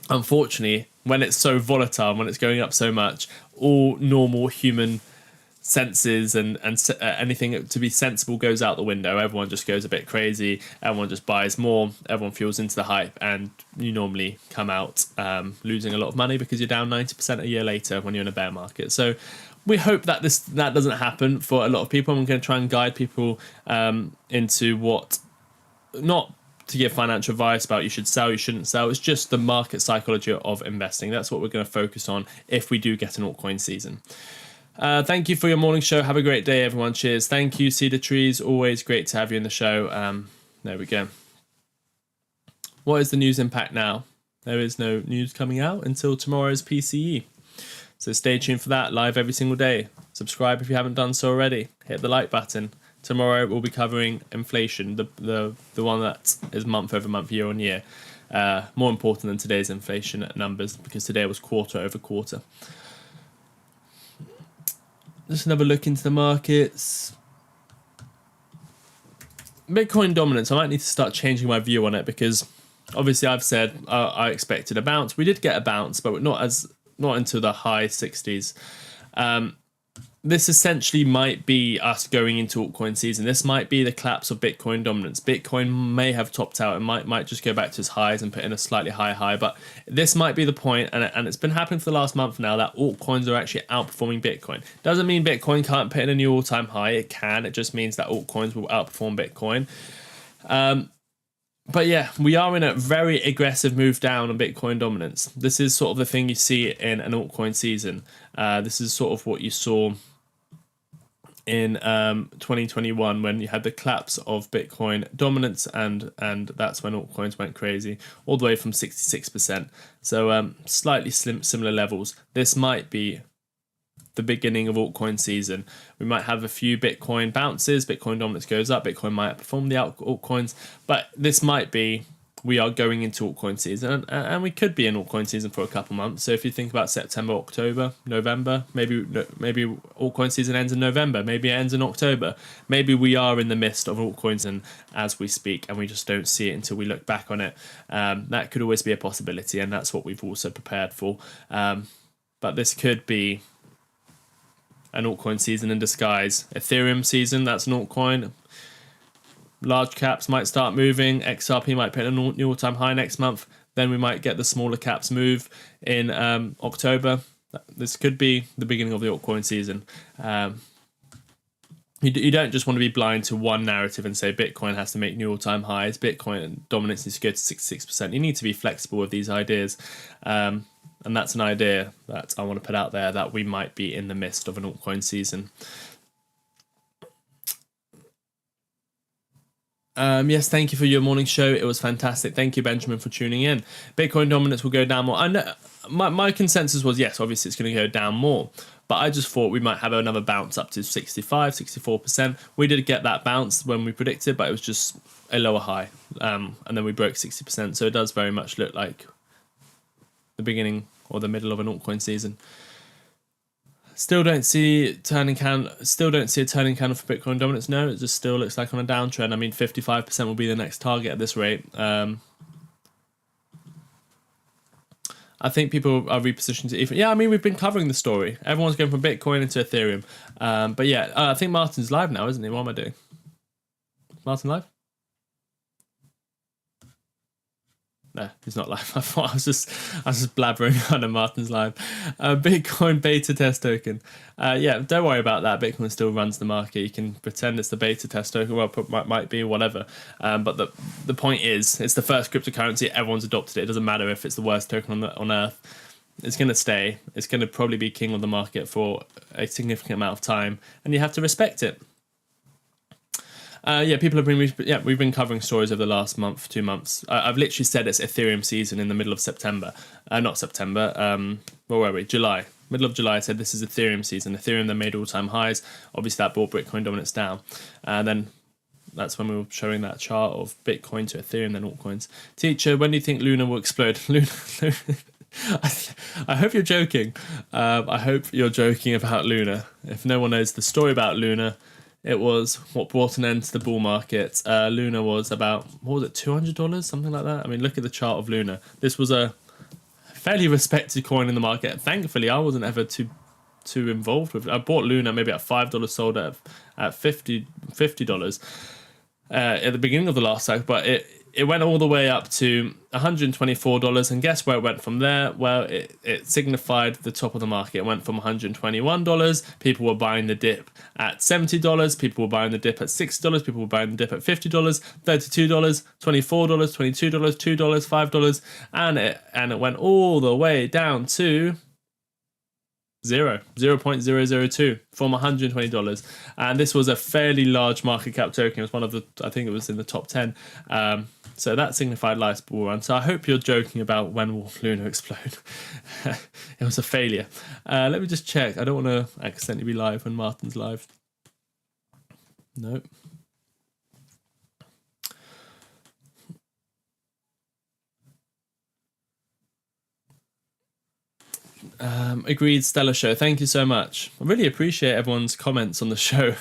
Unfortunately, when it's so volatile, when it's going up so much, all normal human senses and anything to be sensible goes out the window. Everyone just goes a bit crazy. Everyone just buys more. Everyone fuels into the hype, and you normally come out losing a lot of money because you're down 90% a year later when you're in a bear market. So we hope that that doesn't happen for a lot of people. I'm going to try and guide people into what, not to give financial advice about you should sell, you shouldn't sell. It's just the market psychology of investing. That's what we're going to focus on if we do get an altcoin season. Thank you for your morning show. Have a great day, everyone. Cheers. Thank you, Cedar Trees. Always great to have you in the show. There we go. What is the news impact now? There is no news coming out until tomorrow's PCE. So stay tuned for that, live every single day. Subscribe if you haven't done so already. Hit the like button. Tomorrow we'll be covering inflation, the one that is month over month, year on year. More important than today's inflation numbers, because today was quarter over quarter. Just another look into the markets. Bitcoin dominance. I might need to start changing my view on it, because obviously I've said I expected a bounce. We did get a bounce, but not into the high 60s. This essentially might be us going into altcoin season. This might be the collapse of Bitcoin dominance. Bitcoin may have topped out and might just go back to its highs and put in a slightly higher high. But this might be the point, and it's been happening for the last month now, that altcoins are actually outperforming Bitcoin. Doesn't mean Bitcoin can't put in a new all-time high. It can. It just means that altcoins will outperform Bitcoin. But yeah, we are in a very aggressive move down on Bitcoin dominance. This is sort of the thing you see in an altcoin season. This is sort of what you saw in 2021 when you had the collapse of Bitcoin dominance, and that's when altcoins went crazy, all the way from 66%. So slightly similar levels. This might be the beginning of altcoin season. We might have a few Bitcoin bounces, Bitcoin dominance goes up, Bitcoin might outperform the altcoins, but this might be, we are going into altcoin season, and we could be in altcoin season for a couple months. So if you think about September, October, November, maybe altcoin season ends in November, maybe it ends in October, maybe we are in the midst of altcoins and as we speak, and we just don't see it until we look back on it. That could always be a possibility, and that's what we've also prepared for. But this could be an altcoin season in disguise. Ethereum season, that's an altcoin. Large caps might start moving. XRP might put a new all-time high next month. Then we might get the smaller caps move in October. This could be the beginning of the altcoin season. You don't just want to be blind to one narrative and say Bitcoin has to make new all-time highs. Bitcoin dominance needs to go to 66%. You need to be flexible with these ideas. And that's an idea that I want to put out there, that we might be in the midst of an altcoin season. Yes, thank you for your morning show. It was fantastic. Thank you, Benjamin, for tuning in. Bitcoin dominance will go down more. I know my consensus was, yes, obviously it's going to go down more. But I just thought we might have another bounce up to 65, 64%. We did get that bounce when we predicted, but it was just a lower high. And then we broke 60%. So it does very much look like the beginning or the middle of an altcoin season. Still don't see a turning candle for Bitcoin dominance. No, it just still looks like on a downtrend. I mean, 55% will be the next target at this rate. I think people are repositioned to even. Yeah, I mean, we've been covering the story. Everyone's going from Bitcoin into Ethereum. But yeah, I think Martyn's live now, isn't he? What am I doing? Martyn live? No, he's not live. I thought I was just blabbering on a Martyn's live. Bitcoin beta test token. Yeah, don't worry about that. Bitcoin still runs the market. You can pretend it's the beta test token. Well, might be whatever. But the point is, it's the first cryptocurrency. Everyone's adopted it. It doesn't matter if it's the worst token on Earth. It's going to stay. It's going to probably be king of the market for a significant amount of time, and you have to respect it. Yeah, people have been. We've been covering stories over the last month, 2 months. I've literally said it's Ethereum season in the middle of September. Not September. Where were we? July. Middle of July. I said this is Ethereum season. Ethereum then made all-time highs. Obviously, that brought Bitcoin dominance down. And then that's when we were showing that chart of Bitcoin to Ethereum, then altcoins. Teacher, when do you think Luna will explode? Luna. I hope you're joking. I hope you're joking about Luna. If no one knows the story about Luna, it was what brought an end to the bull market. Luna was about, what was it, $200? Something like that. I mean, look at the chart of Luna. This was a fairly respected coin in the market. Thankfully, I wasn't ever too involved with it. I bought Luna maybe at $5, sold at $50 at the beginning of the last cycle, but it went all the way up to $124, and guess where it went from there? Well, it signified the top of the market. It went from $121. People were buying the dip at $70. People were buying the dip at $60. People were buying the dip at $50, $32, $24, $22, $2, $5, and it went all the way down to 0.002 from $120, and this was a fairly large market cap token. It was one of the, I think it was in the top 10. So that signified life's bull run. So I hope you're joking about when will Luna explode. It was a failure. Let me just check. I don't want to accidentally be live when Martyn's live. Nope. Agreed, stellar show. Thank you so much. I really appreciate everyone's comments on the show.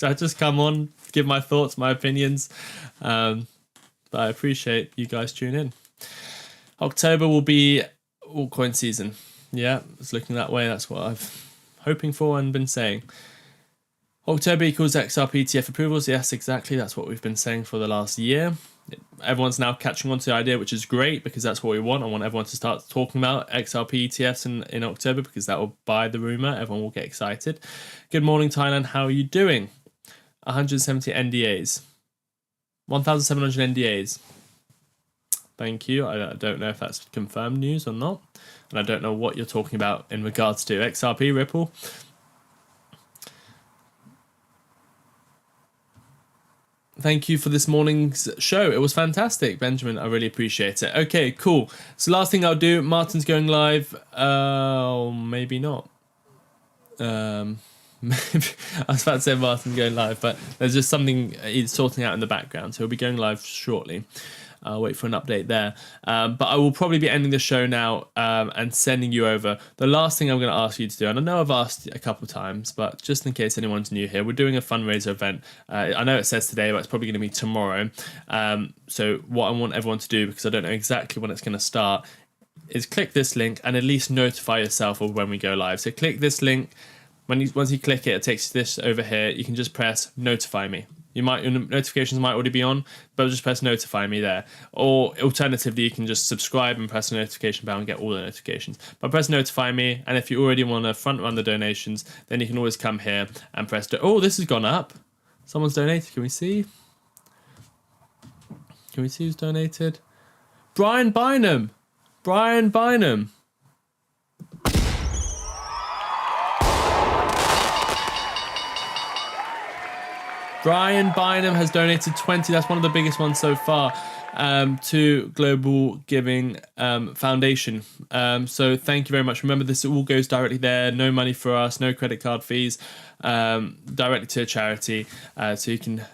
I just come on, give my thoughts, my opinions, but I appreciate you guys tuning in. October will be altcoin season. Yeah, it's looking that way. That's what I've hoping for and been saying. October equals XRP ETF approvals. Yes, exactly. That's what we've been saying for the last year. Everyone's now catching on to the idea, which is great because that's what we want. I want everyone to start talking about XRP ETFs in October because that will buy the rumor. Everyone will get excited. Good morning, Thailand. How are you doing? 170 NDAs. 1,700 NDAs. Thank you. I don't know if that's confirmed news or not. And I don't know what you're talking about in regards to XRP Ripple. Thank you for this morning's show. It was fantastic, Benjamin. I really appreciate it. Okay, cool. So last thing I'll do, Martyn's going live. Maybe not. Maybe, I was about to say Martyn's going live, but there's just something he's sorting out in the background. So he'll be going live shortly. I'll wait for an update there. But I will probably be ending the show now and sending you over. The last thing I'm going to ask you to do, and I know I've asked a couple of times, but just in case anyone's new here, we're doing a fundraiser event. I know it says today, but it's probably going to be tomorrow. So what I want everyone to do, because I don't know exactly when it's going to start, is click this link and at least notify yourself of when we go live. So click this link. Once you click it, it takes you this over here. You can just press notify me. Your notifications might already be on, but just press notify me there. Or alternatively, you can just subscribe and press the notification bell and get all the notifications. But press notify me, and if you already want to front run the donations, then you can always come here and press. Oh, this has gone up. Someone's donated. Can we see? Can we see who's donated? Brian Bynum. Brian Bynum. Brian Bynum has donated 20. That's one of the biggest ones so far to Global Giving Foundation. So thank you very much. Remember, this all goes directly there. No money for us, no credit card fees, directly to a charity. So you can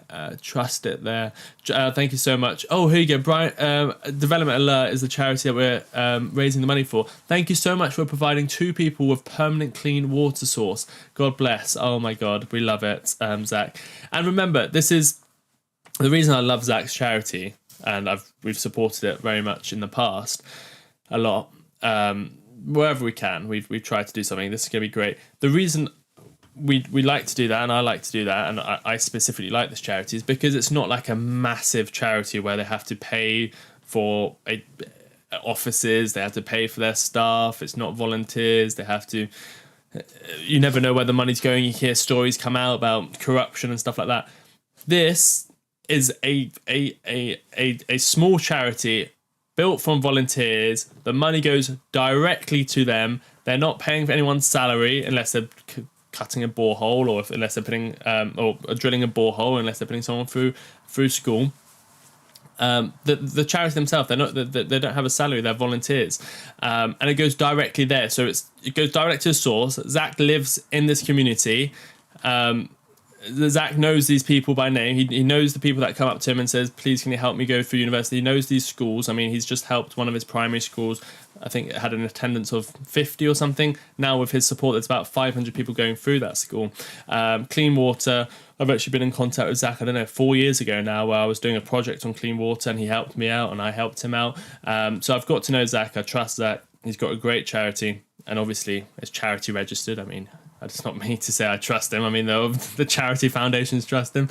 trust it there. Thank you so much. Oh, here you go. Brian, Development Alert is the charity that we're raising the money for. Thank you so much for providing 2 people with permanent clean water source. God bless. Oh my God, we love it, Zach. And remember, this is the reason I love Zach's charity, and we've supported it very much in the past, a lot. Wherever we can, we've tried to do something. This is going to be great. The reason we like to do that, and I like to do that, and I specifically like this charity, is because it's not like a massive charity where they have to pay for offices, they have to pay for their staff. It's not volunteers. They have to. You never know where the money's going. You hear stories come out about corruption and stuff like that. This is a small charity built from volunteers. The money goes directly to them. They're not paying for anyone's salary unless they're cutting a borehole, or unless they're putting or drilling a borehole, unless they're putting someone through school. The charity themselves, they don't have a salary. They're volunteers, and it goes directly there. So it goes direct to the source. Zach lives in this community. Zach knows these people by name. He knows the people that come up to him and says, please, can you help me go through university? He knows these schools. I mean, he's just helped one of his primary schools. I think it had an attendance of 50 or something. Now with his support, there's about 500 people going through that school. Clean water. I've actually been in contact with Zach, 4 years ago now, where I was doing a project on clean water and he helped me out and I helped him out. So I've got to know Zach. I trust Zach. He's got a great charity, and obviously it's charity registered. I mean, It's not me to say I trust him. I mean, the charity foundations trust him.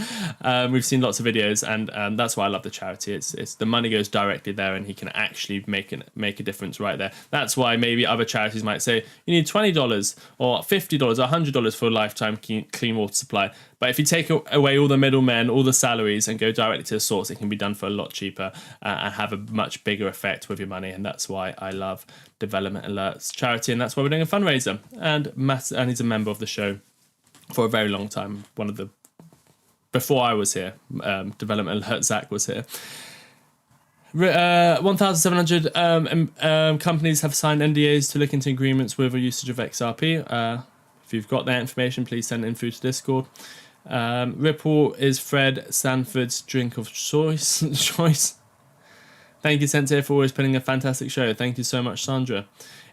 We've seen lots of videos, and that's why I love the charity. It's the money goes directly there, and he can actually make a difference right there. That's why maybe other charities might say you need $20 or $50 or $100 for a lifetime clean water supply. But if you take away all the middlemen, all the salaries, and go directly to the source, it can be done for a lot cheaper and have a much bigger effect with your money. And that's why I love Development Alert's charity, and that's why we're doing a fundraiser. And he's a member of the show for a very long time. Before I was here, Development Alert Zach was here. 1,700 companies have signed NDAs to look into agreements with a usage of XRP. If you've got that information, please send it in through to Discord. Ripple is Fred Sanford's drink of choice. Thank you, Sensei, for always putting a fantastic show. Thank you so much, Sandra.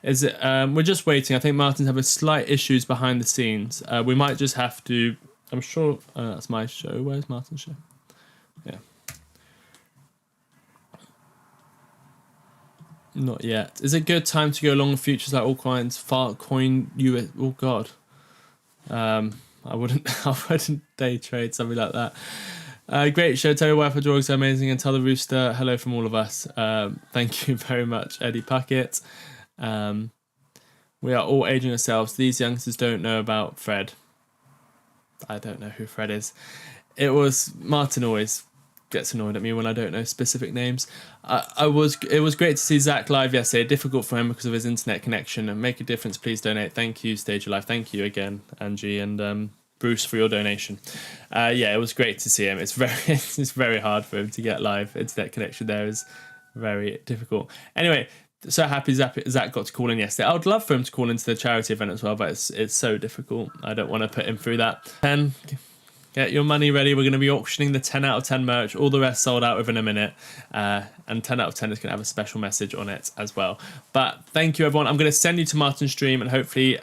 We're just waiting. I think Martyn's having slight issues behind the scenes. We might just have to... I'm sure... that's my show. Where's Martyn's show? Yeah. Not yet. Is it a good time to go long futures like altcoins, Fartcoin, US? Oh, God. I wouldn't day trade something like that. Great show. Tell your wife her drawings are amazing, and tell the rooster hello from all of us. Thank you very much, Eddie Puckett. We are all aging ourselves. These youngsters don't know about Fred. I don't know who Fred is. It was Martyn always gets annoyed at me when I don't know specific names. It was great to see Zach live yesterday. Difficult for him because of his internet connection. And make a difference, please donate. Thank you, Stage of Life. Thank you again, Angie and Bruce, for your donation. It was great to see him. It's very hard for him to get live. Internet connection there is very difficult. Anyway, so happy Zach got to call in yesterday. I would love for him to call into the charity event as well, but it's so difficult. I don't want to put him through that. 10. Get your money ready. We're going to be auctioning the 10 out of 10 merch. All the rest sold out within a minute. And 10 out of 10 is going to have a special message on it as well. But thank you, everyone. I'm going to send you to Martyn's stream, and hopefully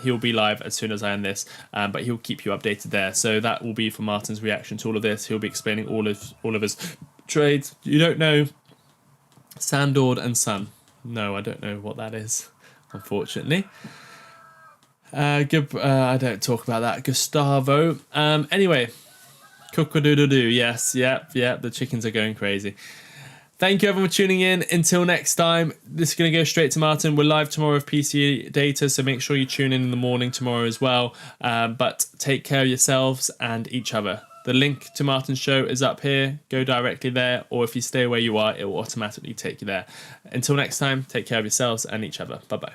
he'll be live as soon as I end this. But he'll keep you updated there. So that will be for Martyn's reaction to all of this. He'll be explaining all of his trades. You don't know Sandord and Sun? No, I don't know what that is, unfortunately. I don't talk about that. Gustavo. Anyway, cook-a-doodle-doo. Yes, yep. The chickens are going crazy. Thank you, everyone, for tuning in. Until next time, this is going to go straight to Martyn. We're live tomorrow with PCE data, so make sure you tune in the morning tomorrow as well. But take care of yourselves and each other. The link to Martyn's show is up here. Go directly there, or if you stay where you are, it will automatically take you there. Until next time, take care of yourselves and each other. Bye-bye.